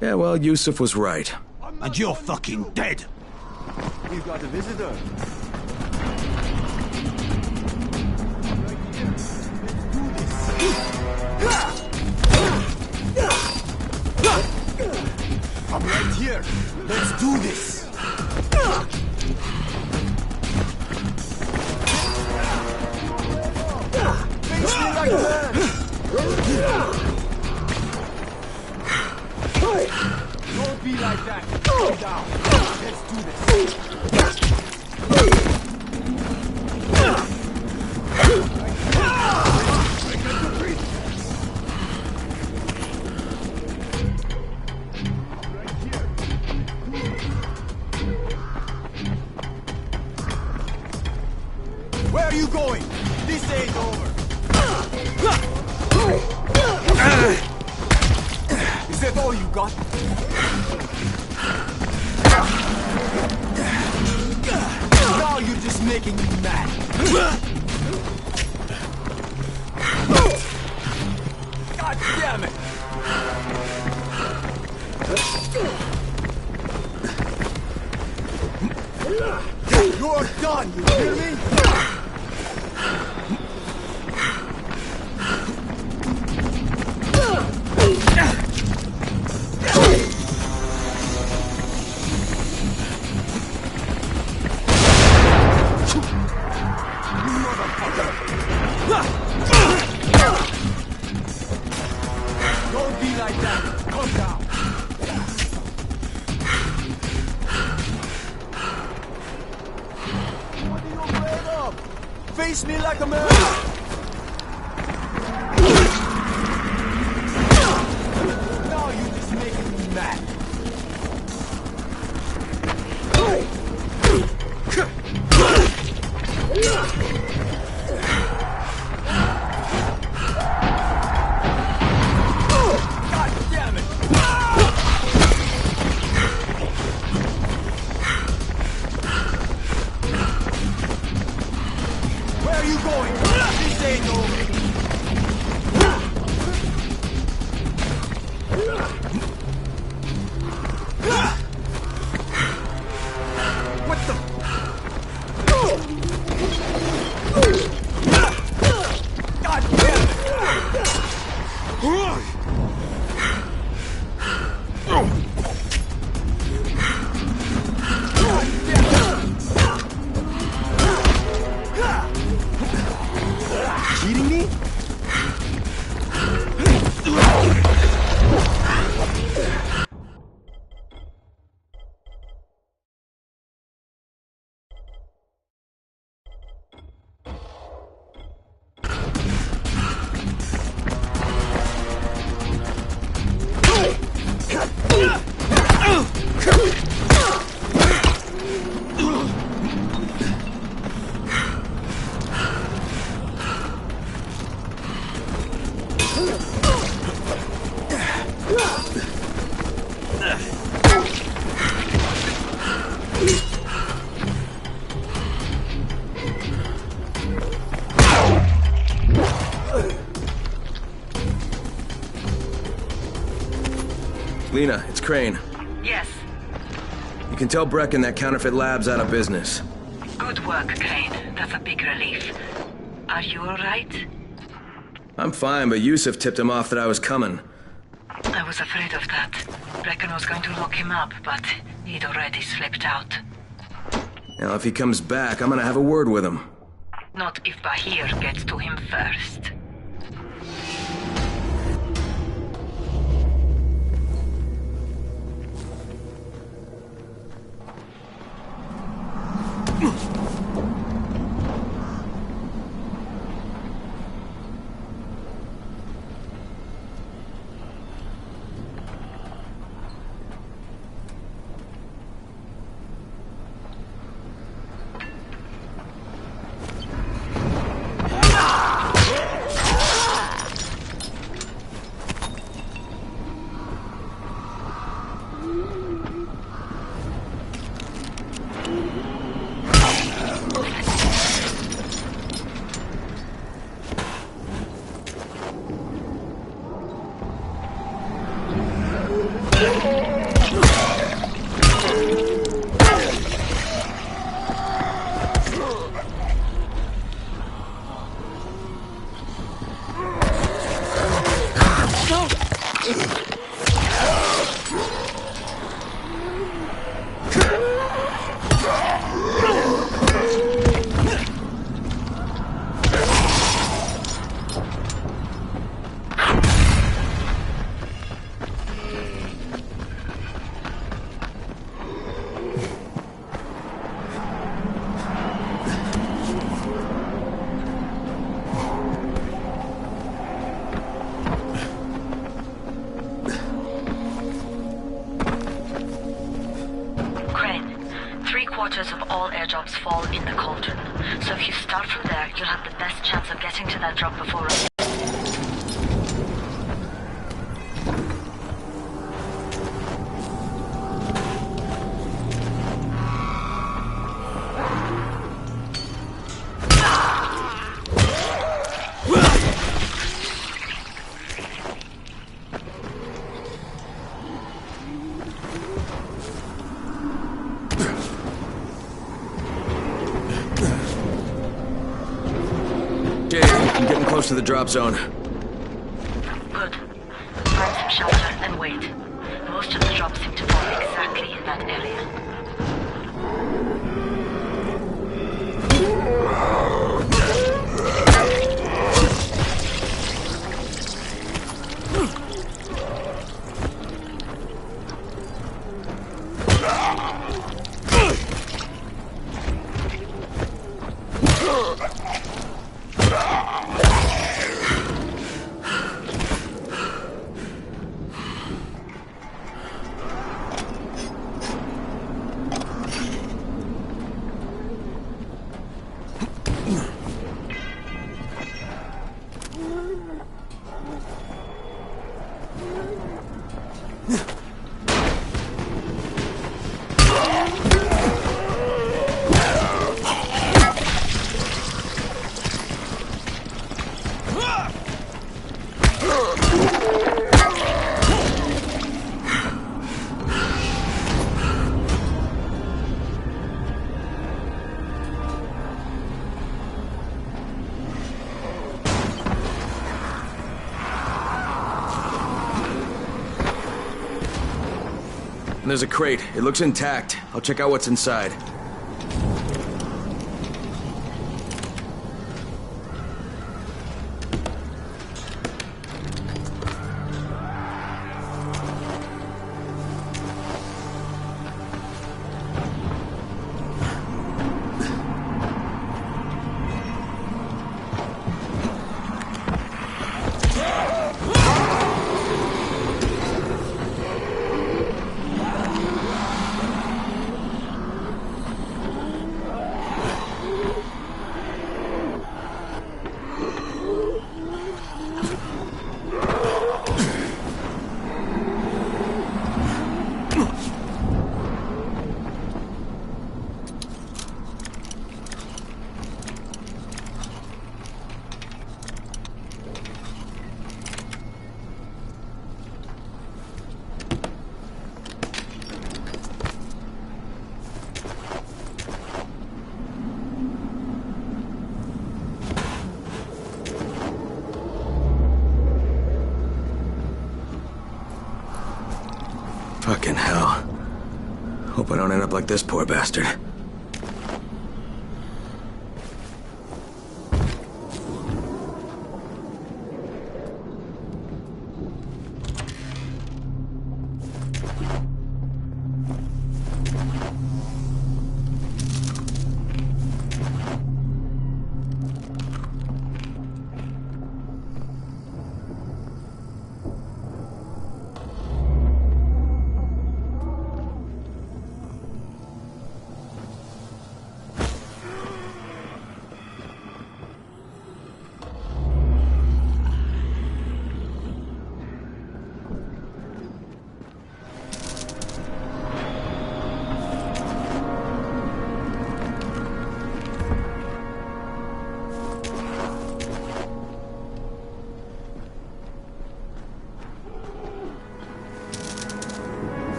Yeah, well, Yusuf was right. And you're fucking dead! We've got a visitor. I'm right here. Let's do this. Face me like a man. Don't be like that. Calm down. Let's do this. Where are you going? This ain't over. Is that all you got? Now you're just making me mad. God damn it! You're done, you hear me? Don't be like that. Calm down. What are you afraid of? Face me like a man. Now you're just making me mad. God damn it! Where are you going? This ain't over. What the? God damn it! Cheating me? Lena, it's Crane. Yes. You can tell Brecken that counterfeit lab's out of business. Good work, Crane. That's a big relief. Are you alright? I'm fine, but Yusuf tipped him off that I was coming. I was afraid of that. Brecken was going to lock him up, but he'd already slipped out. Now, if he comes back, I'm gonna have a word with him. Not if Bahir gets to him first. airdrops fall in the cauldron. So if you start from there, you'll have the best chance of getting to that drop before... I'm getting close to the drop zone. Good. Find some shelter and wait. Most of the drops seem to fall exactly in that area. And there's a crate. It looks intact. I'll check out what's inside. Fucking hell. Hope I don't end up like this poor bastard.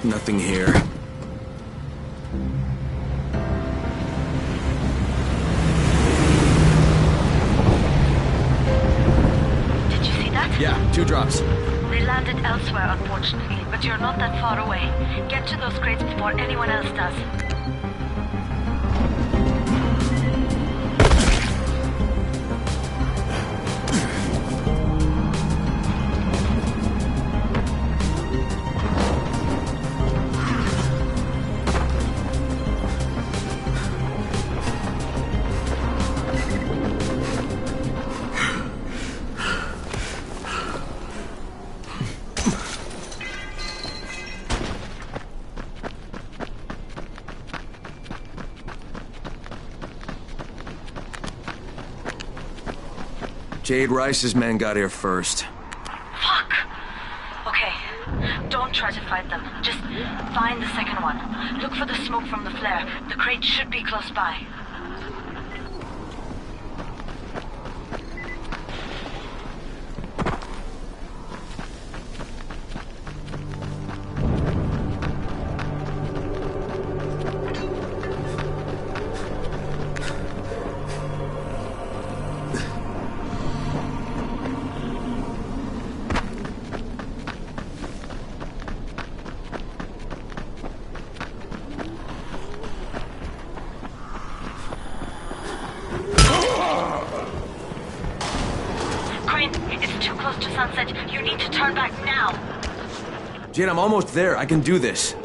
Nothing here. Did you see that? Yeah, 2 drops. They landed elsewhere, unfortunately, but you're not that far away. Get to those crates before anyone else does. Jade Rice's men got here first. Fuck! Okay, don't try to fight them. Just find the second one. Look for the smoke from the flare. The crate should be close by. You need to turn back now. Jade, I'm almost there. I can do this.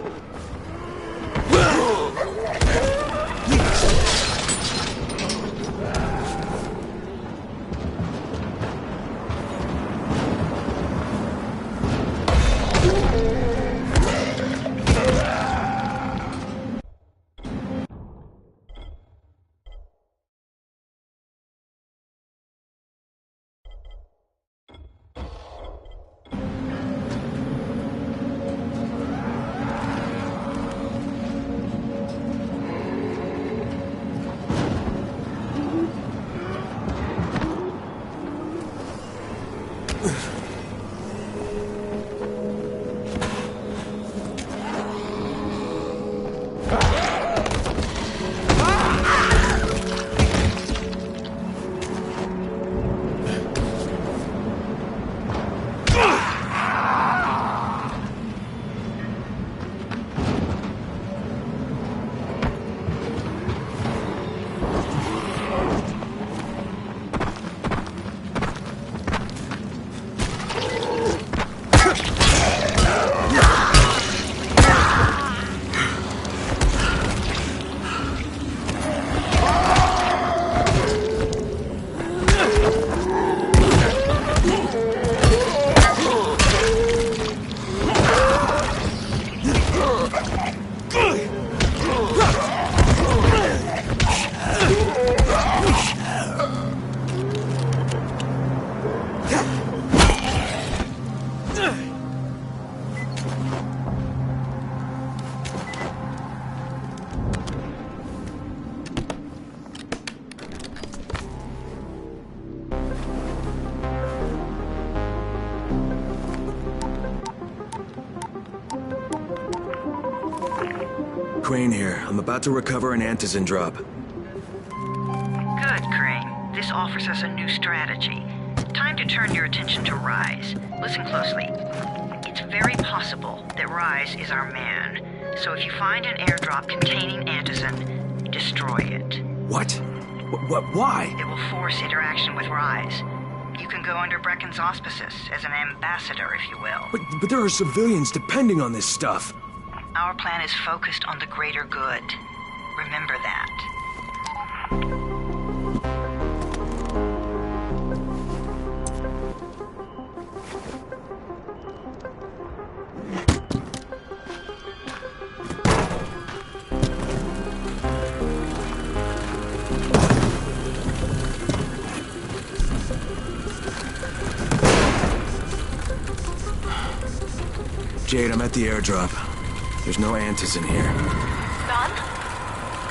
Crane here. I'm about to recover an antizin drop. Good, Crane. This offers us a new strategy. Time to turn your attention to Rise. Listen closely. It's very possible that Rise is our man. So if you find an airdrop containing antizin, destroy it. What? Why? It will force interaction with Rise. You can go under Brecken's auspices as an ambassador, if you will. But there are civilians depending on this stuff. Our plan is focused on the greater good. Remember that. Jade, I'm at the airdrop. There's no antizin here. None?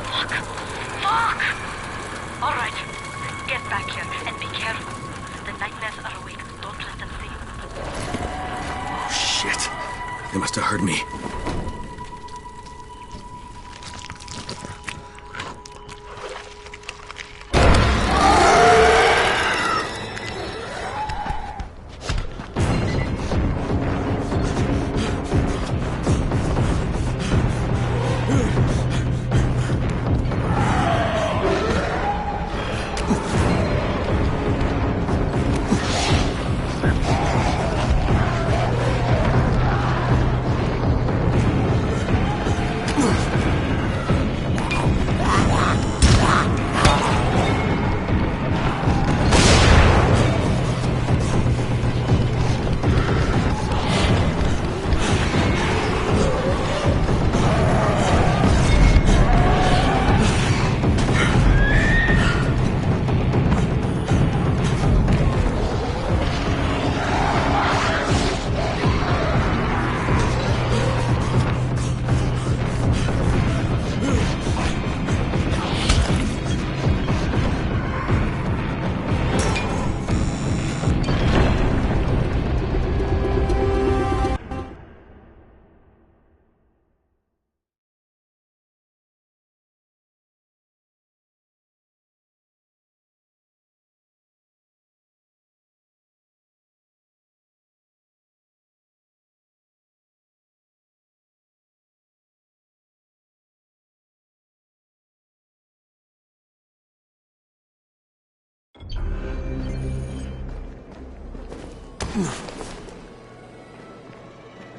Fuck. Fuck! Alright. Get back here and be careful. The nightmares are awake. Don't let them see you. Oh, shit. They must have heard me.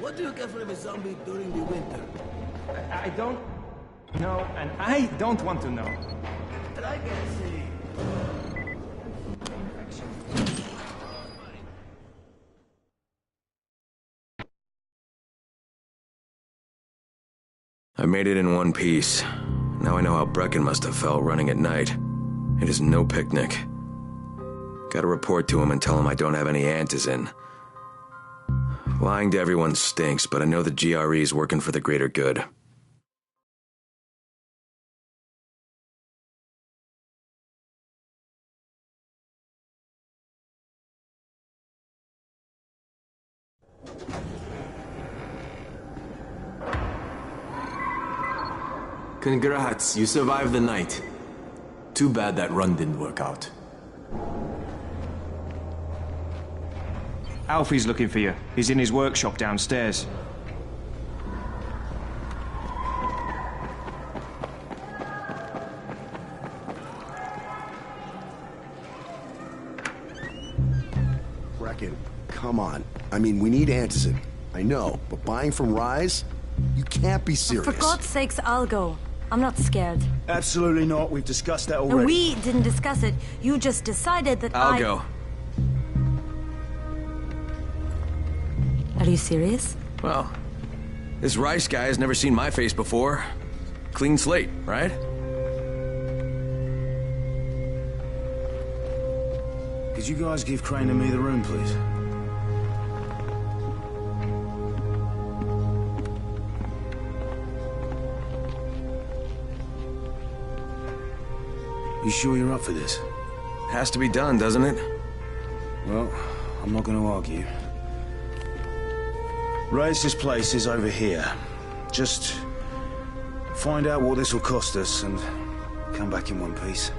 What do you get from a zombie during the winter? I don't know, and I don't want to know. Try guessing. I made it in one piece. Now I know how Brecken must have felt running at night. It is no picnic. Gotta report to him and tell him I don't have any antizin. Lying to everyone stinks, but I know the GRE is working for the greater good. Congrats, you survived the night. Too bad that run didn't work out. Alfie's looking for you. He's in his workshop downstairs. Brecken, come on. I mean, we need antizin. I know, but buying from Rise? You can't be serious. For God's sakes, I'll go. I'm not scared. Absolutely not. We've discussed that already. And we didn't discuss it. You just decided that I'll go. Are you serious? Well, this Rice guy has never seen my face before. Clean slate, right? Could you guys give Crane and me the room, please? You sure you're up for this? Has to be done, doesn't it? Well, I'm not going to argue. Race's place is over here. Just find out what this will cost us and come back in one piece.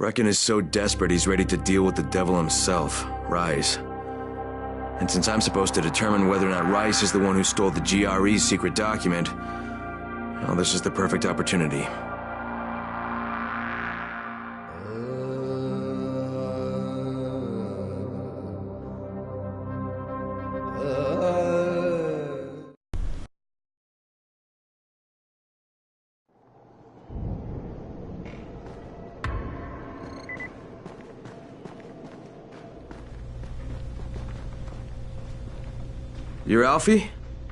Brecken is so desperate he's ready to deal with the devil himself, Rise. And since I'm supposed to determine whether or not Rice is the one who stole the GRE's secret document, well, this is the perfect opportunity. You're Alfie?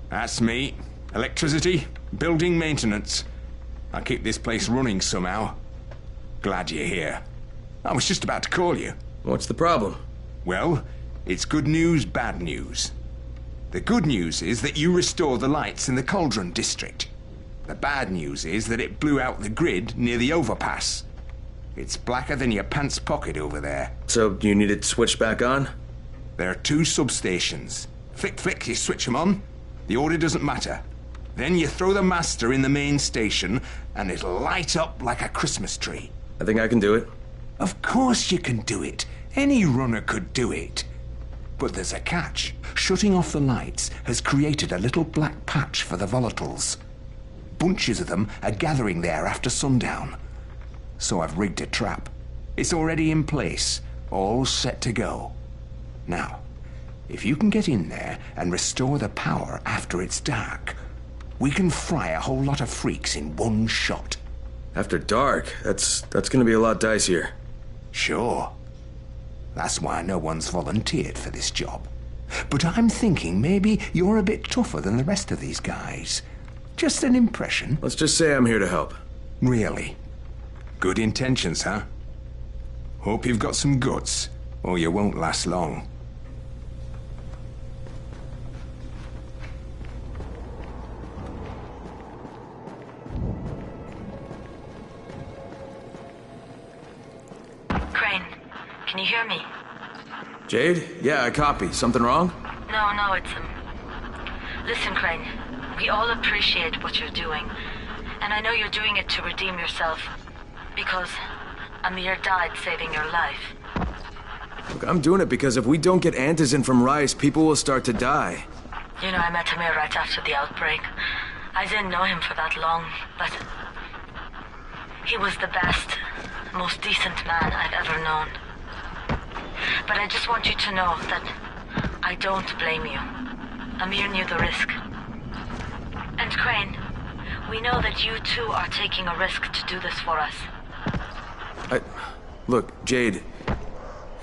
That's me. Electricity, building maintenance. I keep this place running somehow. Glad you're here. I was just about to call you. What's the problem? Well, it's good news, bad news. The good news is that you restored the lights in the Cauldron district. The bad news is that it blew out the grid near the overpass. It's blacker than your pants pocket over there. So, you need it switched back on? There are 2 substations. Flick, flick, you switch them on. The order doesn't matter. Then you throw the master in the main station, and it'll light up like a Christmas tree. I think I can do it. Of course you can do it. Any runner could do it. But there's a catch. Shutting off the lights has created a little black patch for the volatiles. Bunches of them are gathering there after sundown. So I've rigged a trap. It's already in place, all set to go. Now, if you can get in there and restore the power after it's dark, We can fry a whole lot of freaks in one shot. After dark, that's gonna be a lot dicier. Sure. That's why no one's volunteered for this job. But I'm thinking maybe you're a bit tougher than the rest of these guys. Just an impression. Let's just say I'm here to help. Really? Good intentions, huh? Hope you've got some guts, or you won't last long. Crane, can you hear me? Jade? Yeah, I copy. Something wrong? No, it's Listen, Crane, we all appreciate what you're doing. And I know you're doing it to redeem yourself. Because Amir died saving your life. Look, I'm doing it because if we don't get antizin from Rice, people will start to die. You know, I met Amir right after the outbreak. I didn't know him for that long, but he was the best, most decent man I've ever known. But I just want you to know that I don't blame you. Amir knew the risk. And Crane, we know that you too are taking a risk to do this for us. Look, Jade,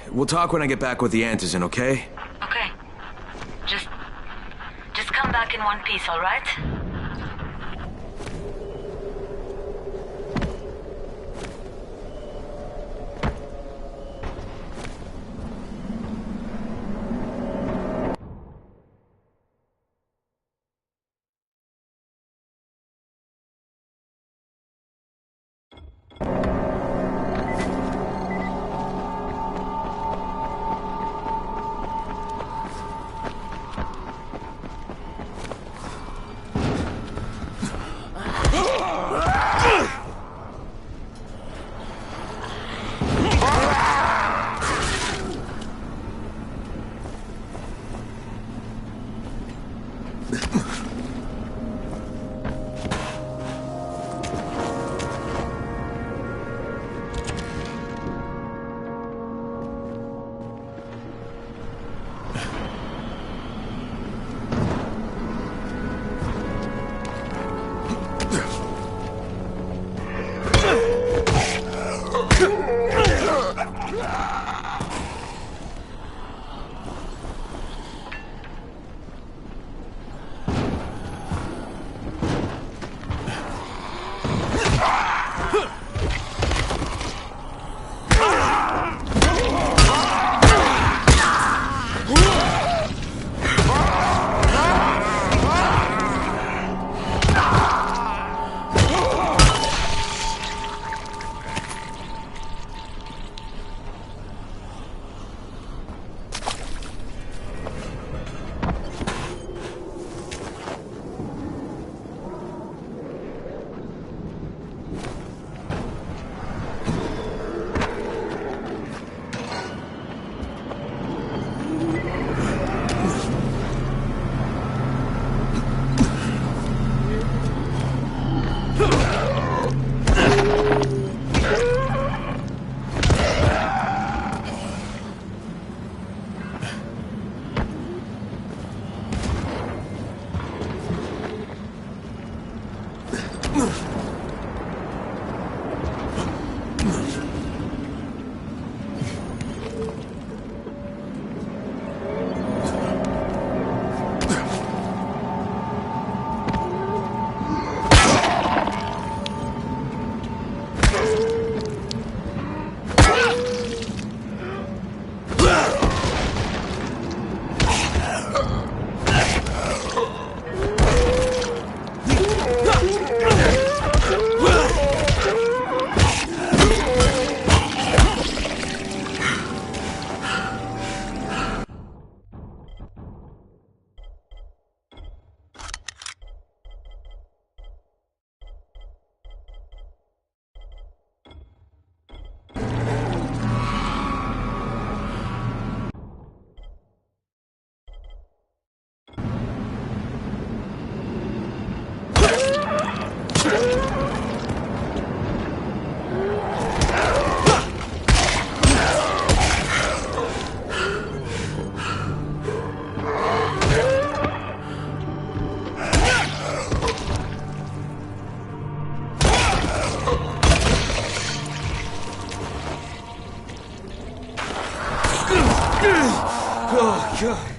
we'll talk when I get back with the antizin, okay? Okay. Just come back in one piece, all right? Oh, God.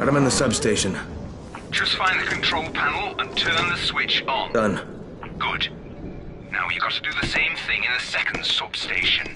Right, I'm in the substation. Just find the control panel and turn the switch on. Done. Good. Now you got to do the same thing in the second substation.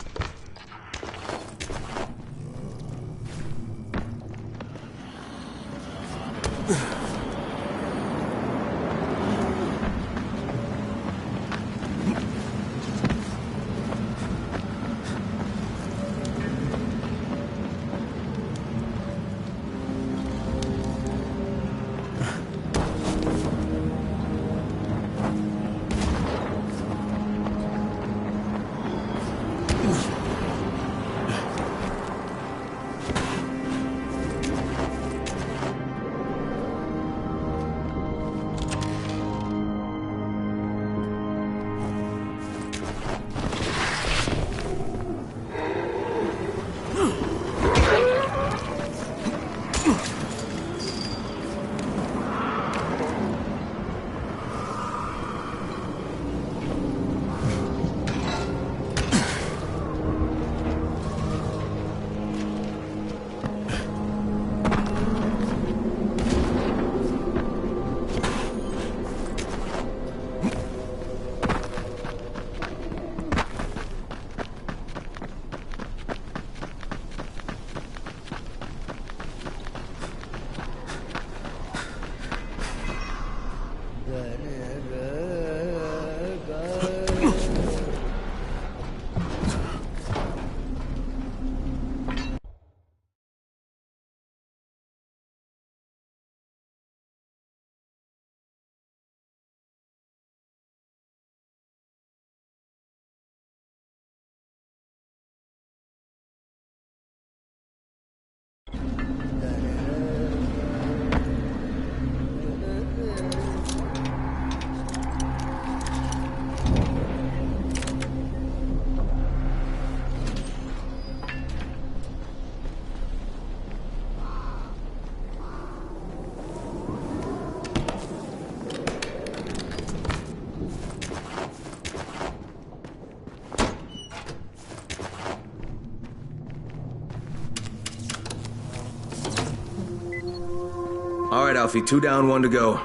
All right, Alfie, 2 down, 1 to go.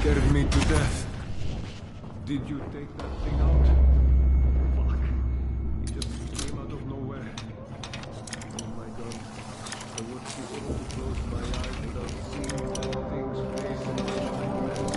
Scared me to death. Did you take that thing out? Fuck. It just came out of nowhere. Oh my god. I would be able to close my eyes without seeing that thing's face in my nightmares.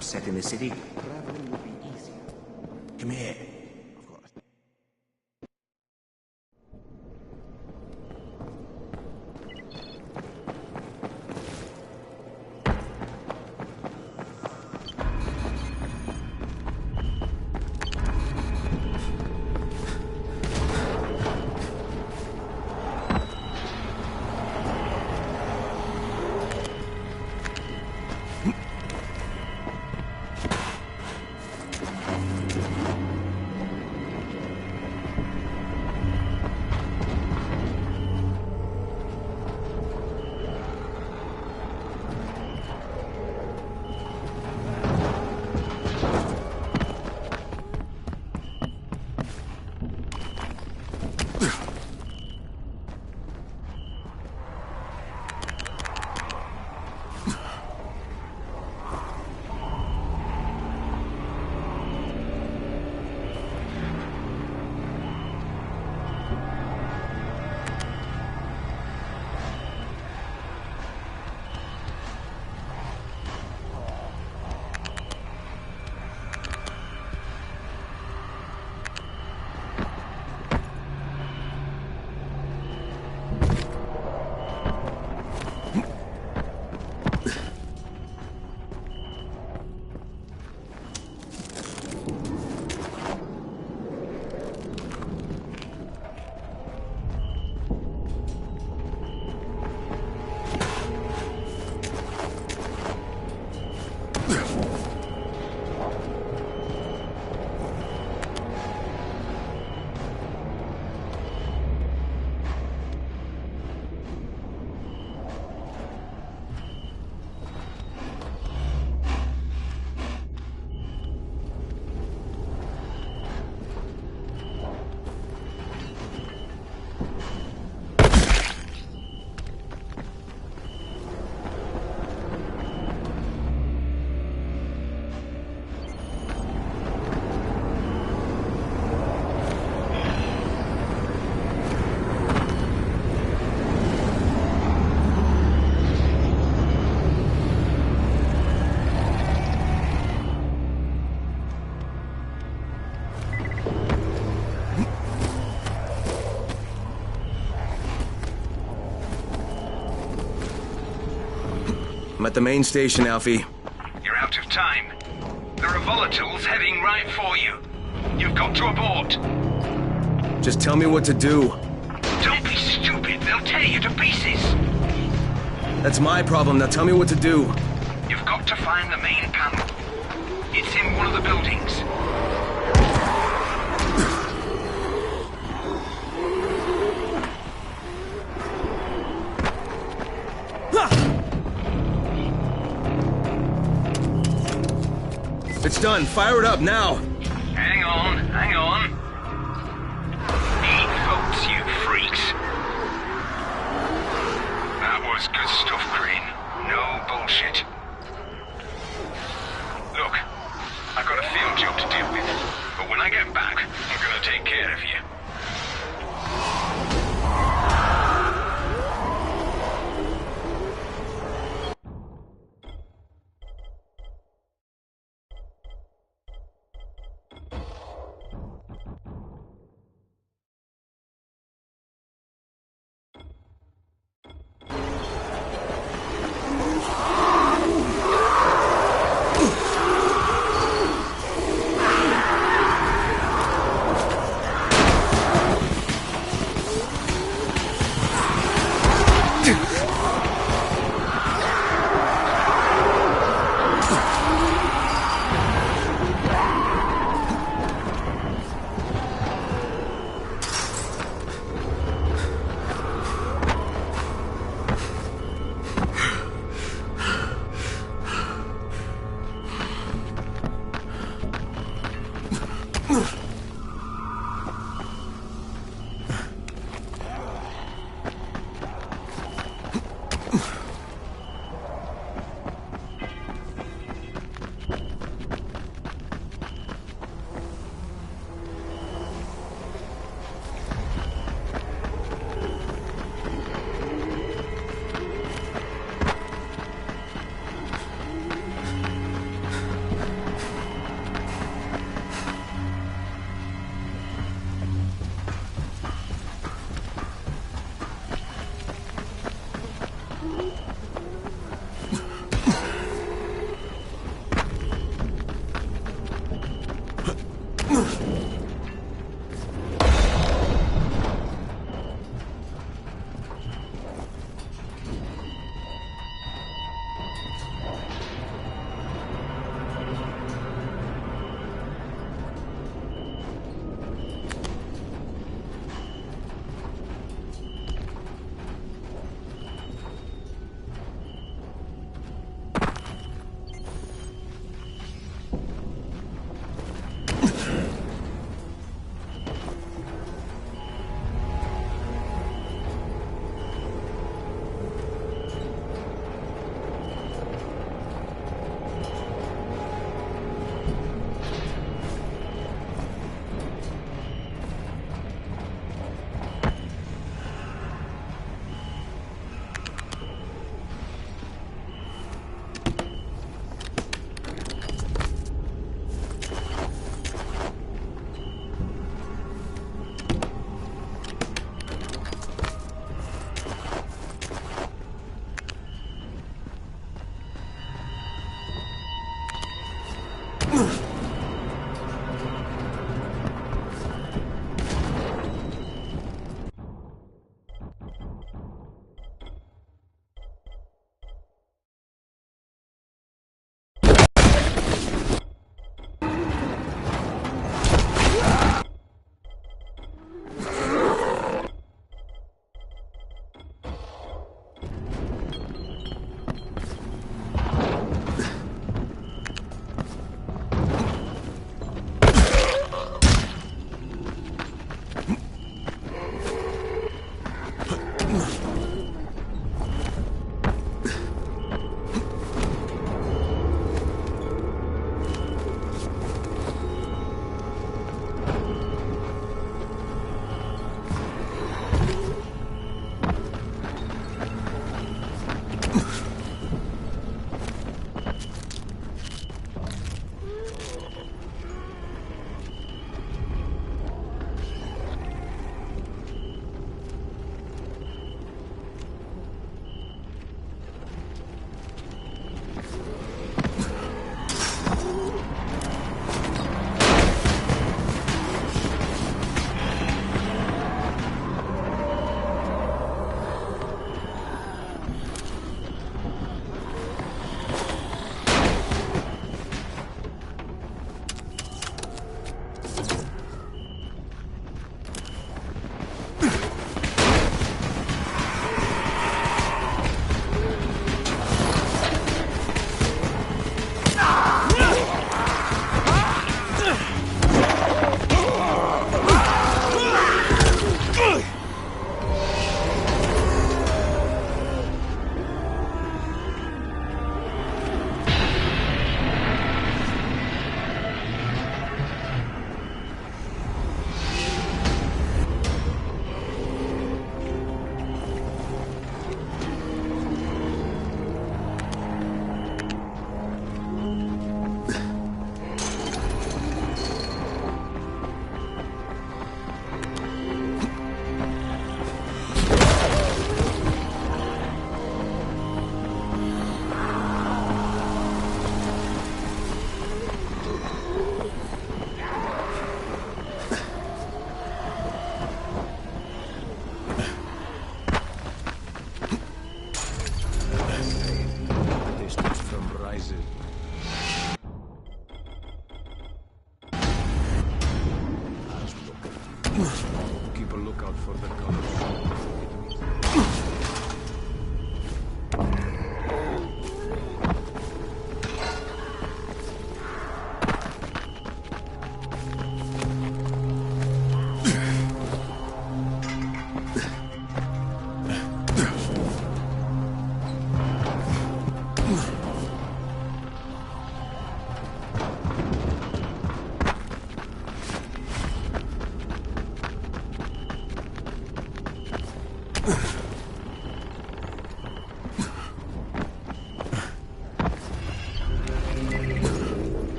Set in the city, traveling would be easier. Come here. I'm at the main station, Alfie. You're out of time. There are volatiles heading right for you. You've got to abort. Just tell me what to do. Don't be stupid. They'll tear you to pieces. That's my problem. Now tell me what to do. You've got to find the main panel. It's in one of the buildings. It's done. Fire it up now. Hang on, hang on. Eat votes, you freaks. That was good stuff, Crane. No bullshit. Look, I've got a field job to deal with, but when I get back, I'm gonna take care of you.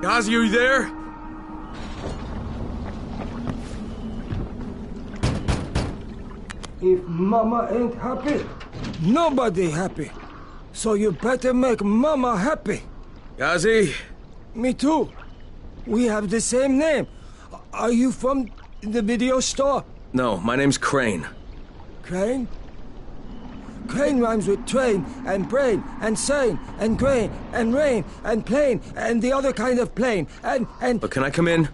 Ozzy, are you there? If Mama ain't happy, nobody happy. So you better make Mama happy. Ozzy? Me too. We have the same name. Are you from the video store? No, my name's Crane. Crane? Crane rhymes with train, and brain, and sane, and grain, and rain, and plane, and the other kind of plane, and... But can I come in?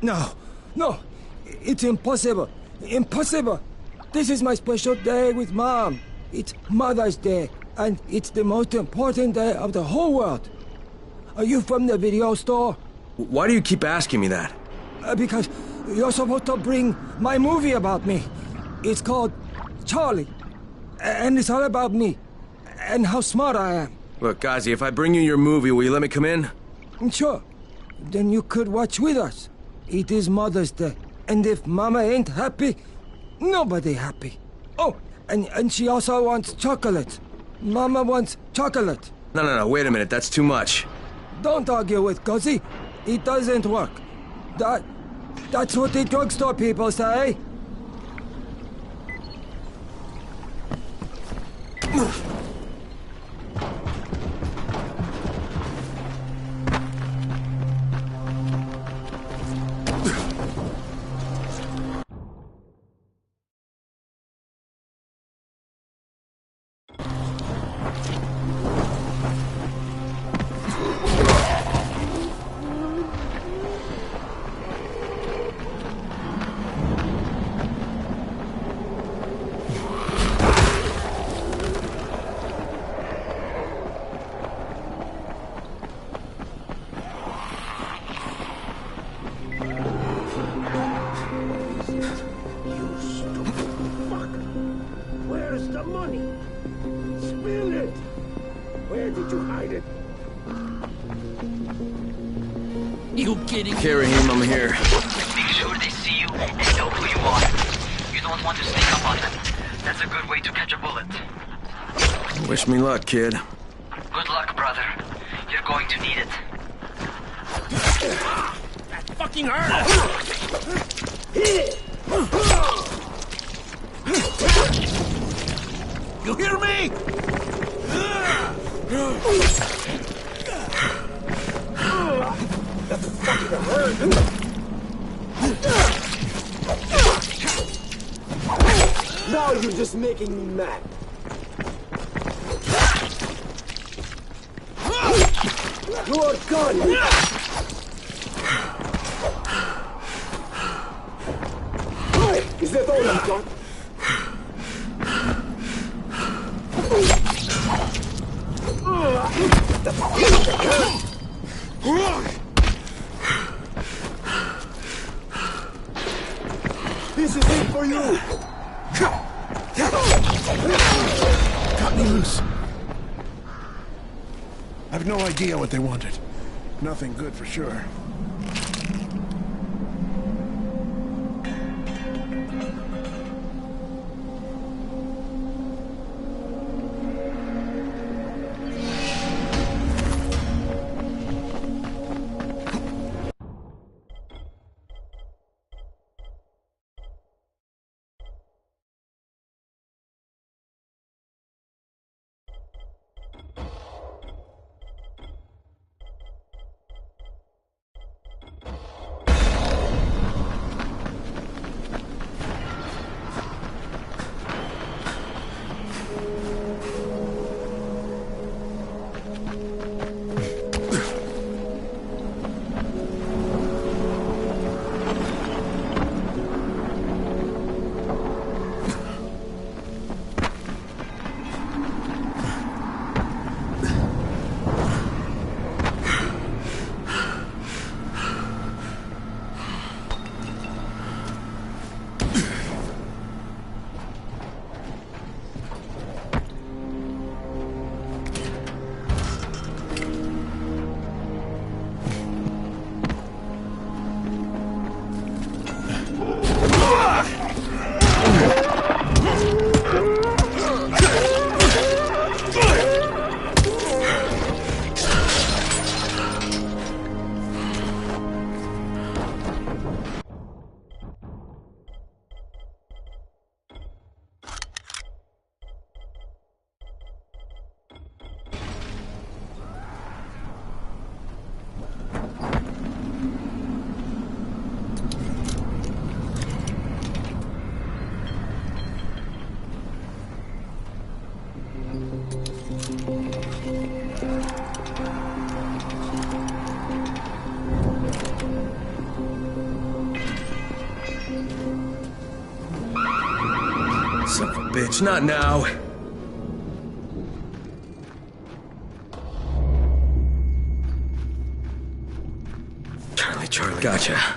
No, no. It's impossible. Impossible. This is my special day with Mom. It's Mother's Day, and it's the most important day of the whole world. Are you from the video store? Why do you keep asking me that? Because you're supposed to bring my movie about me. It's called Charlie. And it's all about me, and how smart I am. Look, Ozzy, if I bring you your movie, will you let me come in? Sure. Then you could watch with us. It is Mother's Day, and if Mama ain't happy, nobody happy. Oh, and she also wants chocolate. Mama wants chocolate. No, wait a minute, that's too much. Don't argue with Guzzy. It doesn't work. That's what the drugstore people say. You kidding me? Okay, Raheem, I'm here. Make sure they see you and know who you are. You don't want to sneak up on them. That's a good way to catch a bullet. Wish me luck, kid. Good luck, brother. You're going to need it. That fucking hurt! You hear me? That's fucking hurt. Now you're just making me mad. You are gone. Is that all you got? This is it for you! Cut me loose. I've no idea what they wanted. Nothing good for sure. Son of a bitch, not now. Charlie. Gotcha.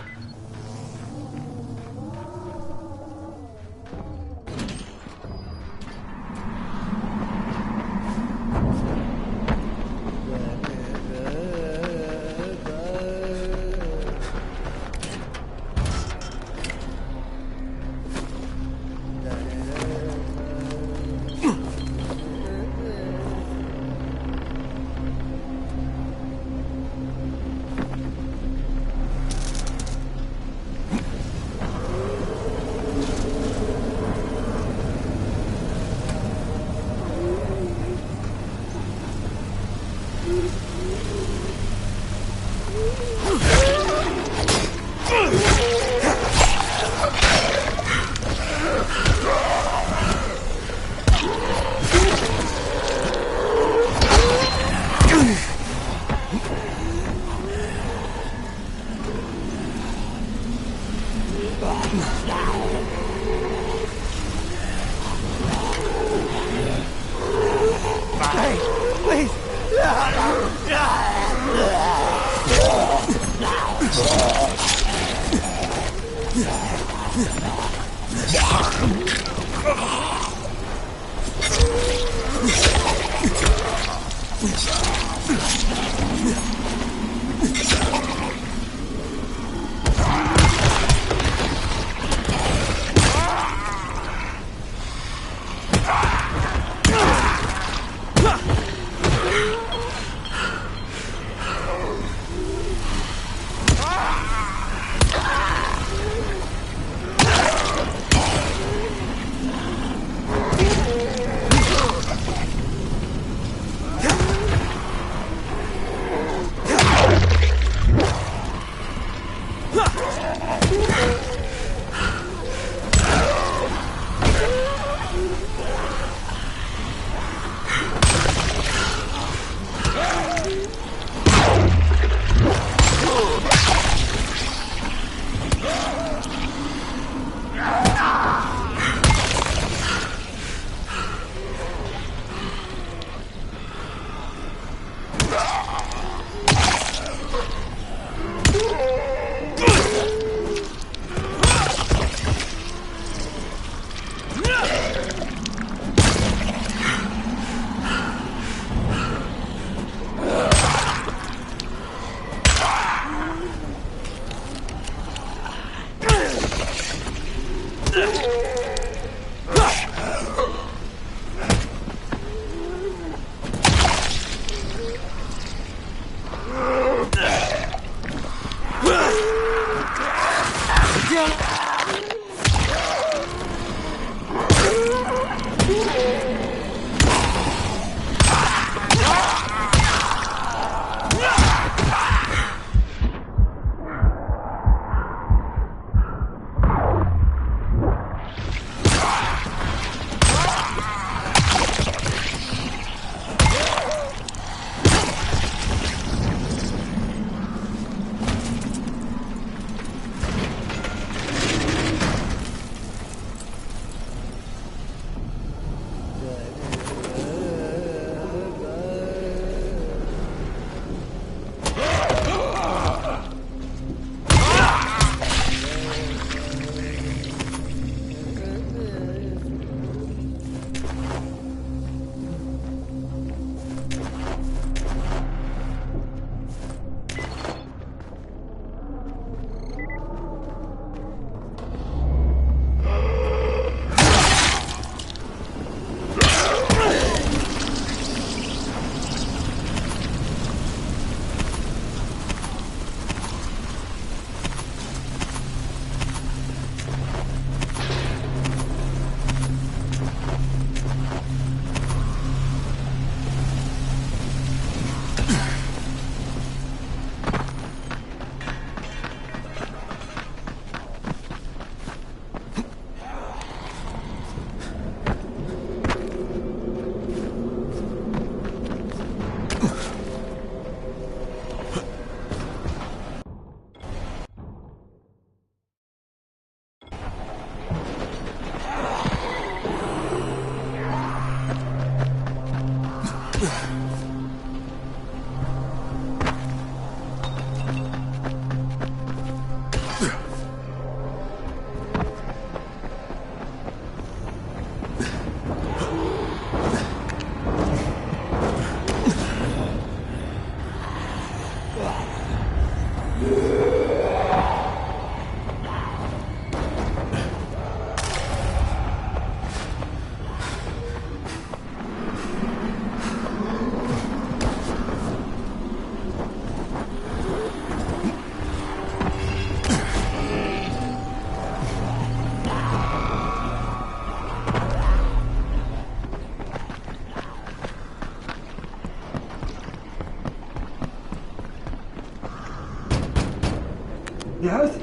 Yes?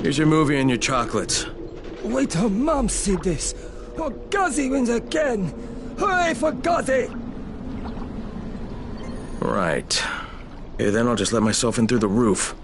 Here's your movie and your chocolates. Wait till Mom see this. Oh, Ghazi wins again. Hooray for Ghazi! Right. Okay, then I'll just let myself in through the roof.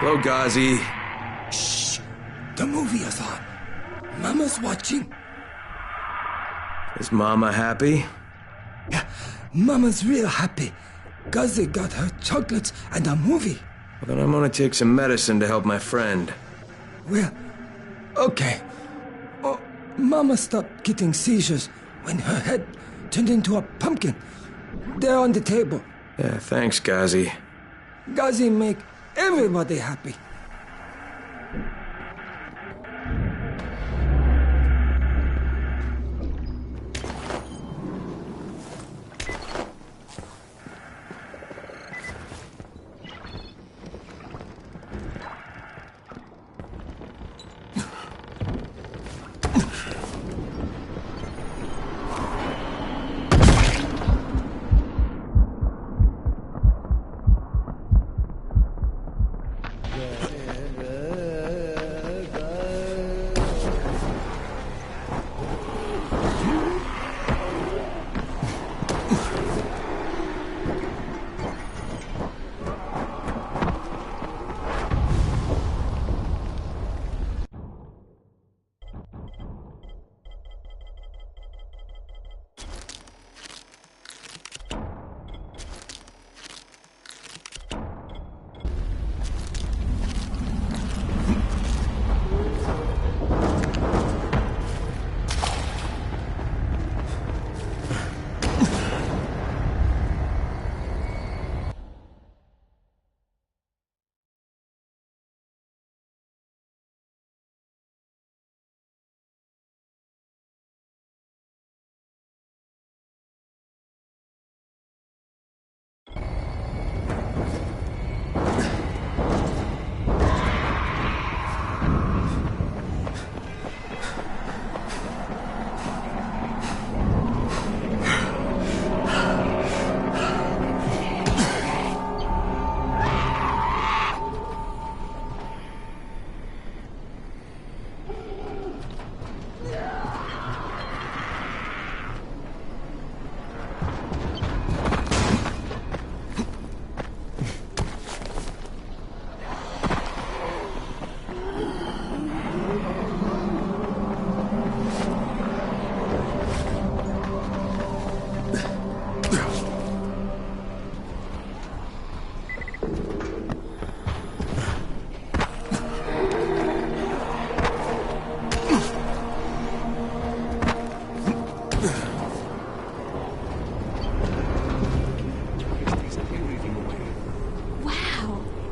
Hello, Ghazi. Shh! The movie is on. Mama's watching. Is Mama happy? Yeah, Mama's real happy. Ghazi got her chocolates and a movie. Well, then I'm gonna take some medicine to help my friend. Well, okay. Oh, Mama stopped getting seizures when her head turned into a pumpkin. They're on the table. Yeah, thanks, Ghazi. Ghazi make everybody happy.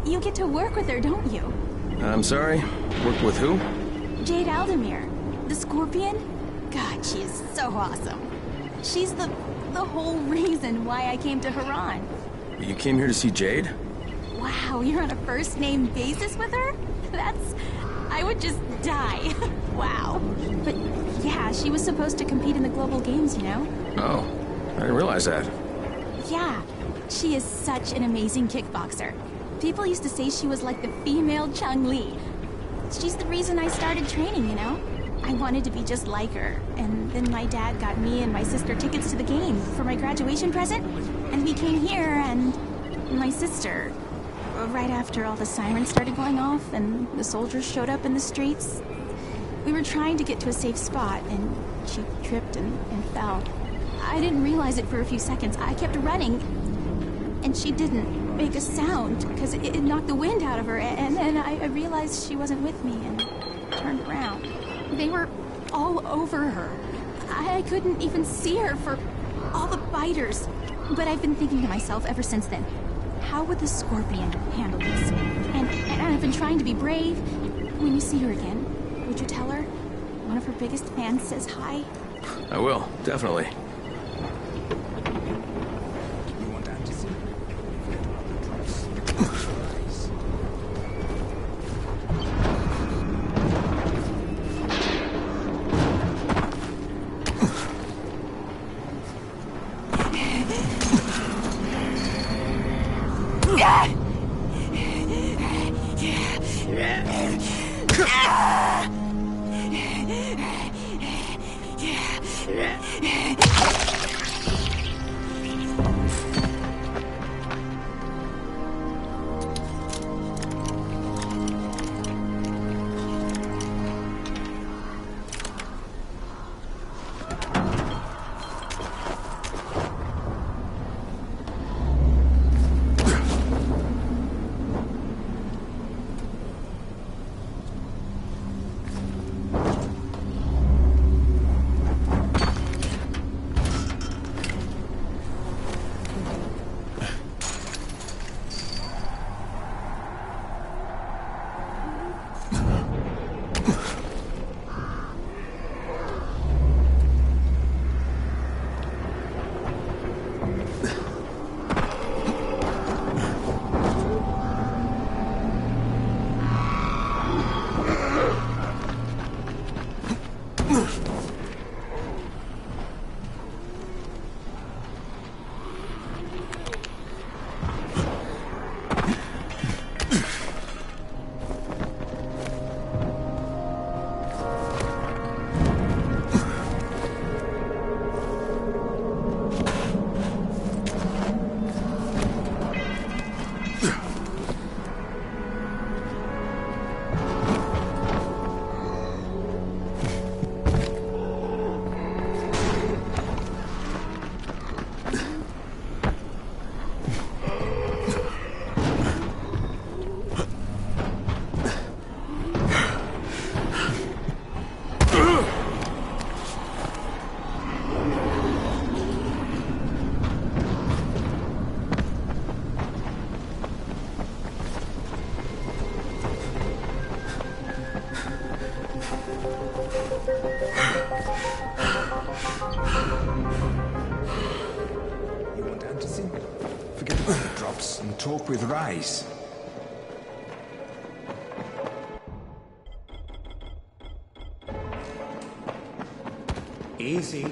You get to work with her, don't you? I'm sorry? Work with who? Jade Aldemir, the Scorpion. God, she is so awesome. She's the whole reason why I came to Haran. You came here to see Jade? Wow, you're on a first-name basis with her? I would just die. Wow. But yeah, she was supposed to compete in the global games, you know? Oh, I didn't realize that. Yeah, she is such an amazing kickboxer. People used to say she was like the female Chun-Li. She's the reason I started training, you know? I wanted to be just like her, and then my dad got me and my sister tickets to the game for my graduation present, and we came here, and my sister, right after all the sirens started going off and the soldiers showed up in the streets, we were trying to get to a safe spot, and she tripped and fell. I didn't realize it for a few seconds. I kept running, and she didn't make a sound because it knocked the wind out of her, and then I realized she wasn't with me and turned around. They were all over her. I couldn't even see her for all the biters. But I've been thinking to myself ever since then, how would the Scorpion handle this? And I've been trying to be brave. When you see her again, would you tell her one of her biggest fans says hi? I will, definitely. And talk with Rise. Easy.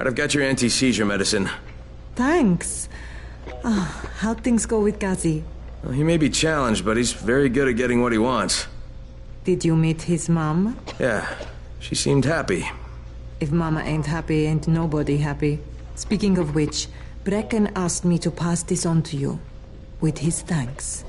Alright, I've got your anti-seizure medicine. Thanks. How'd things go with Ghazi? Well, he may be challenged, but he's very good at getting what he wants. Did you meet his mom? Yeah, she seemed happy. If Mama ain't happy, ain't nobody happy. Speaking of which, Brecken asked me to pass this on to you, with his thanks.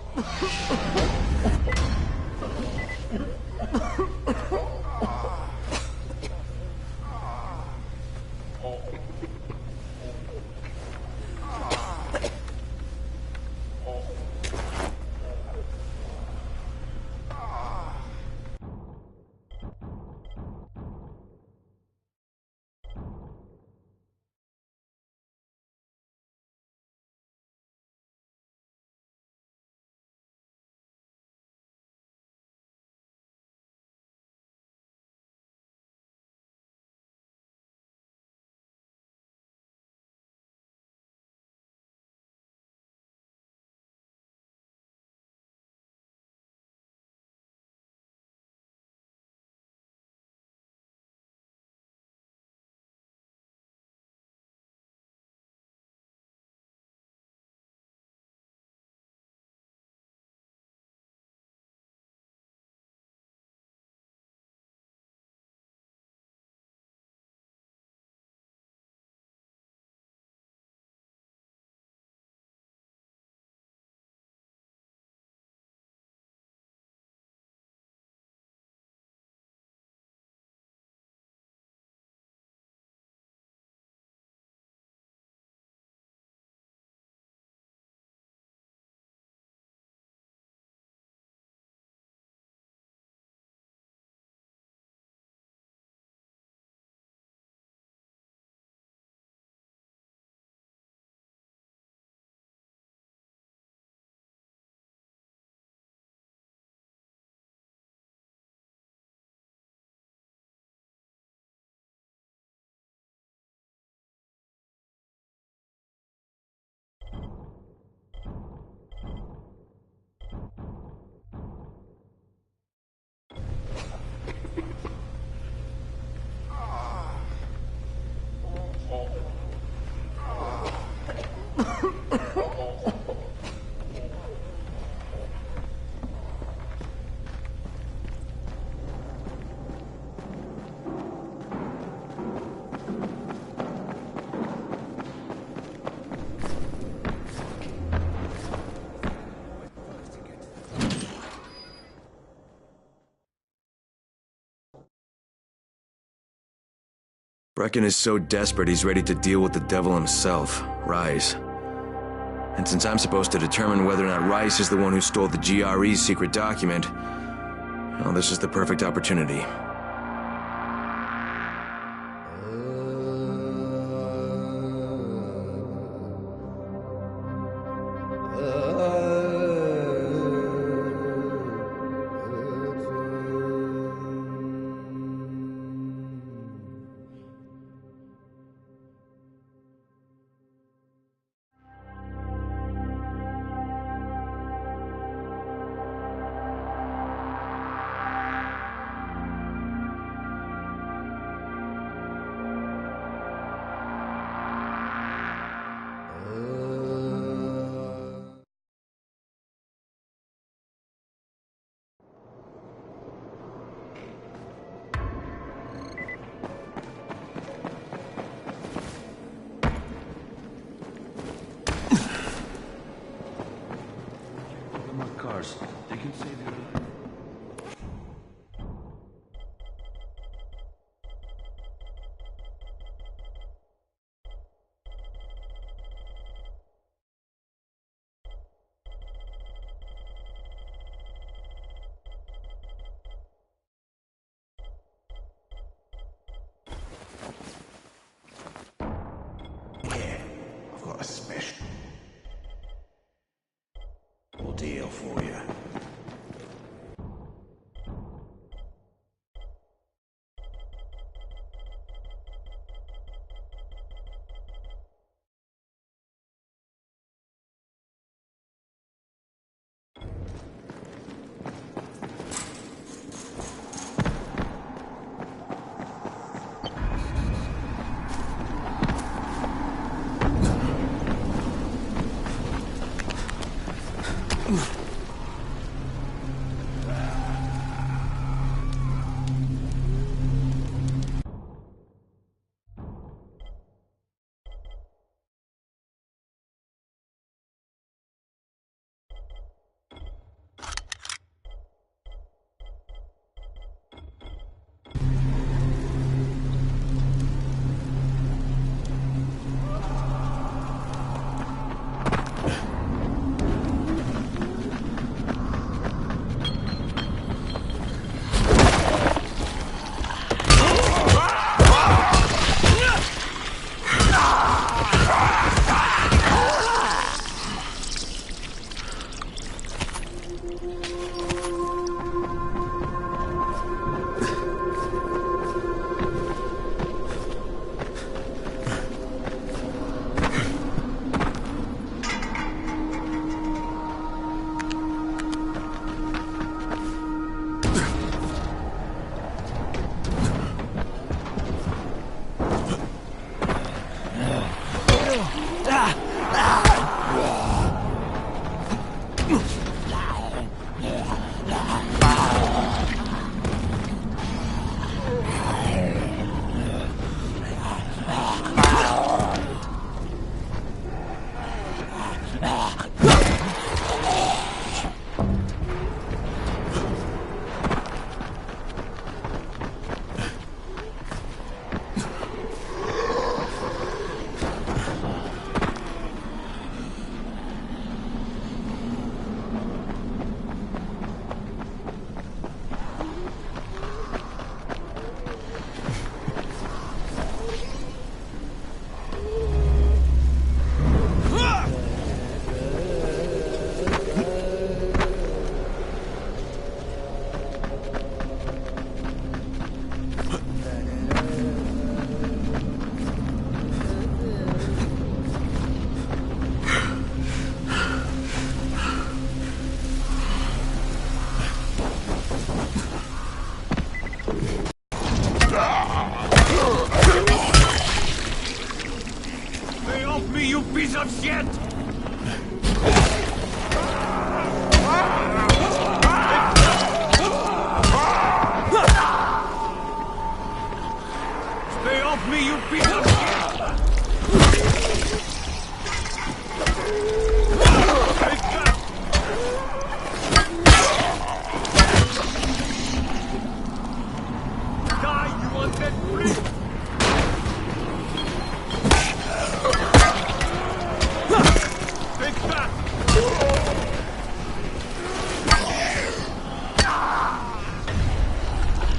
Brecken is so desperate he's ready to deal with the devil himself, Rise. And since I'm supposed to determine whether or not Rise is the one who stole the GRE's secret document, well, this is the perfect opportunity. They can save your life. Yeah, I've got a special deal for you.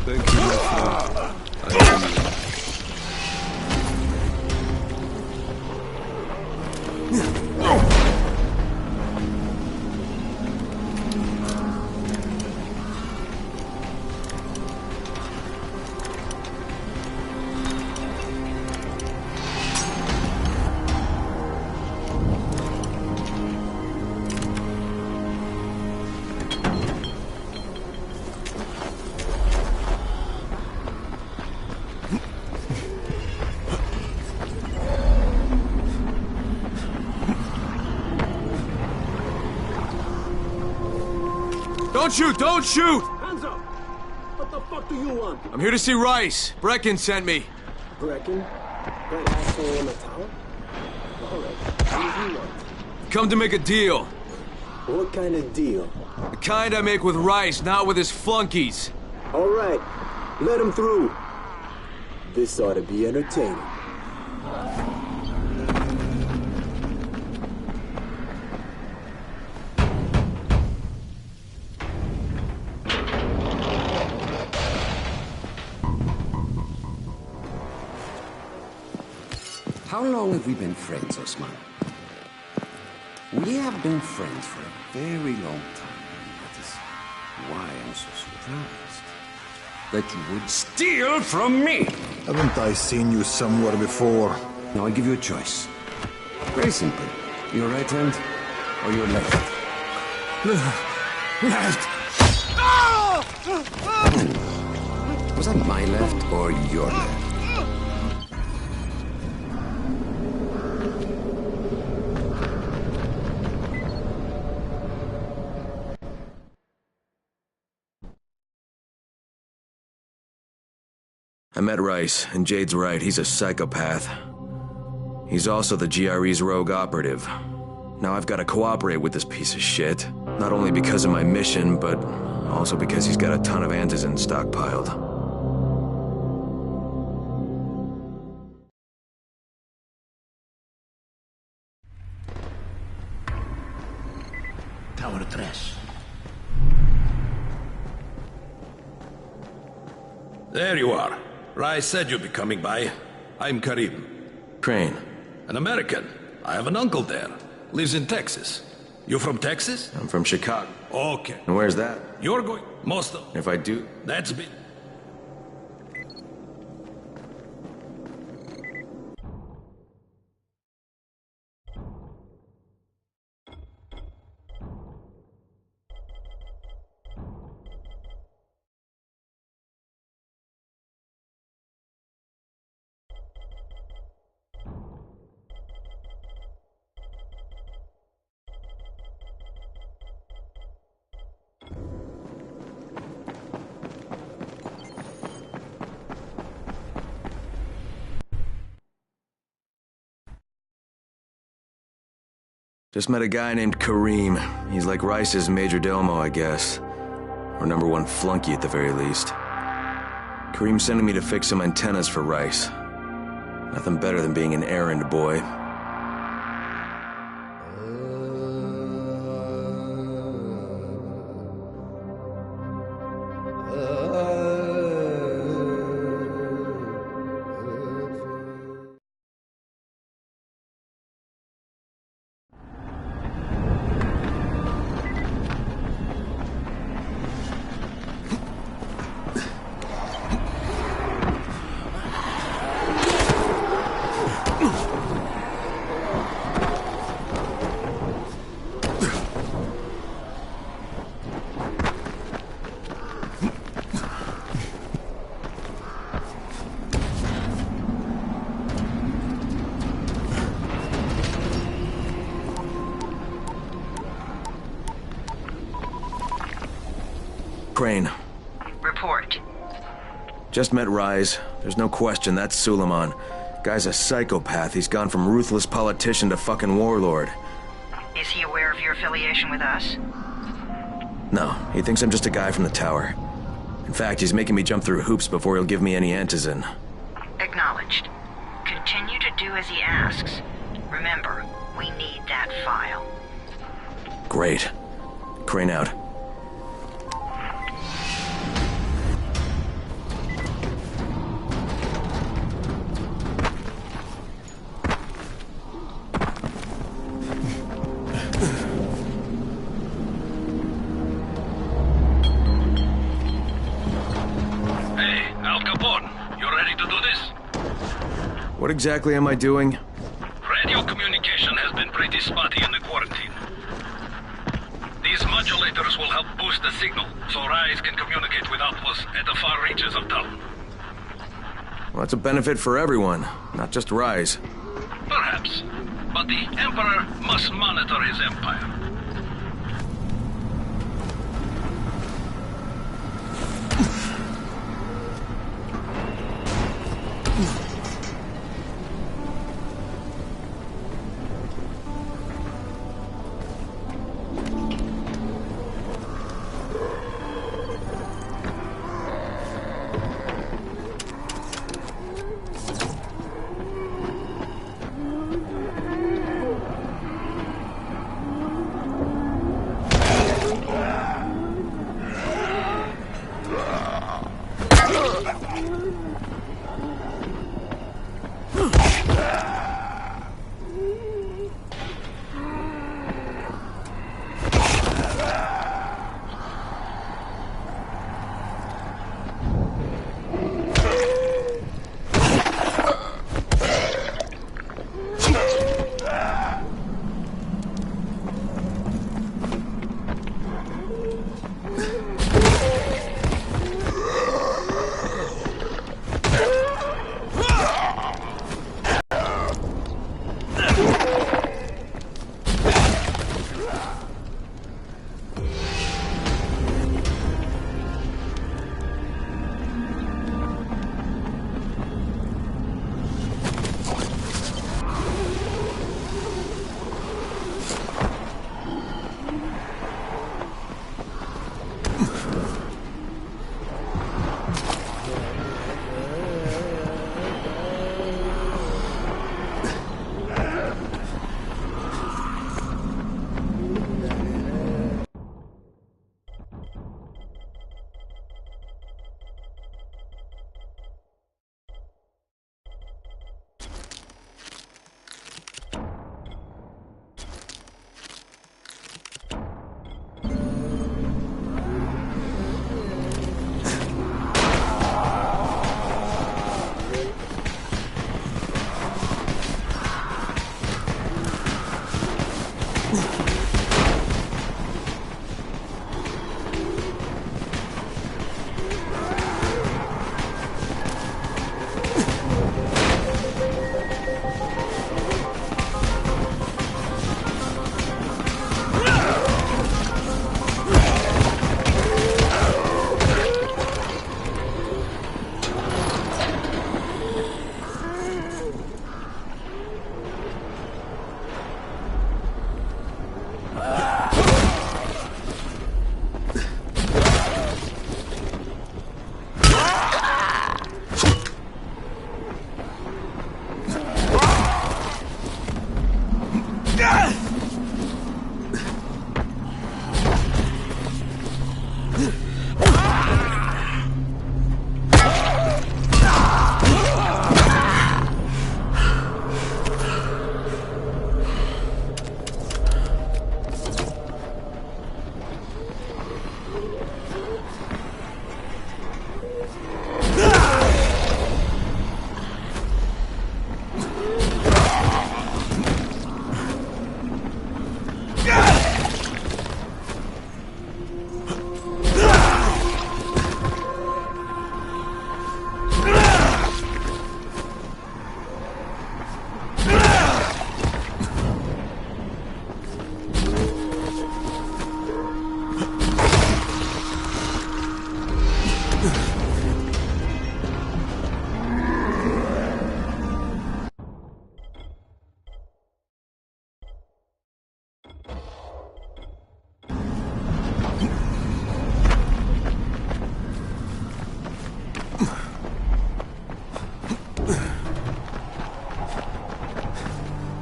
Thank you, my friend. I owe you. Don't shoot! Don't shoot! Hands up! What the fuck do you want? I'm here to see Rice. Brecken sent me. Brecken? That asshole in the tower? Alright, what do you want? Come to make a deal. What kind of deal? The kind I make with Rice, not with his flunkies. Alright, let him through. This ought to be entertaining. How long have we been friends, Osman? We have been friends for a very long time. That is why I'm so surprised that you would steal from me. Haven't I seen you somewhere before? Now I give you a choice. Very simple. Your right hand or your left? Left. Was that my left or your left? I met Rice, and Jade's right, he's a psychopath. He's also the GRE's rogue operative. Now I've got to cooperate with this piece of shit, not only because of my mission, but also because he's got a ton of antizin stockpiled. Tower 3. There you are. Rice said you'd be coming by. I'm Karim. Crane. An American. I have an uncle there. Lives in Texas. You from Texas? I'm from Chicago. Okay. And where's that? You're going... Most of... If I do... That's me. Just met a guy named Kareem. He's like Rice's major domo, I guess. Or #1 flunky at the very least. Kareem's sending me to fix some antennas for Rice. Nothing better than being an errand boy. Crane. Report. Just met Rise. There's no question, that's Suleiman. Guy's a psychopath. He's gone from ruthless politician to fucking warlord. Is he aware of your affiliation with us? No, he thinks I'm just a guy from the tower. In fact, he's making me jump through hoops before he'll give me any antizin. Acknowledged. Continue to do as he asks. Remember, we need that file. Great. Crane out. What exactly am I doing? Radio communication has been pretty spotty in the quarantine. These modulators will help boost the signal, so Rise can communicate with outposts at the far reaches of town. Well, that's a benefit for everyone, not just Rise. Perhaps. But the Emperor must monitor his empire.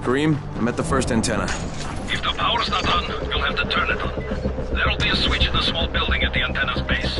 Kareem, I'm at the first antenna. If the power's not on, you'll have to turn it on. There'll be a switch in the small building at the antenna's base.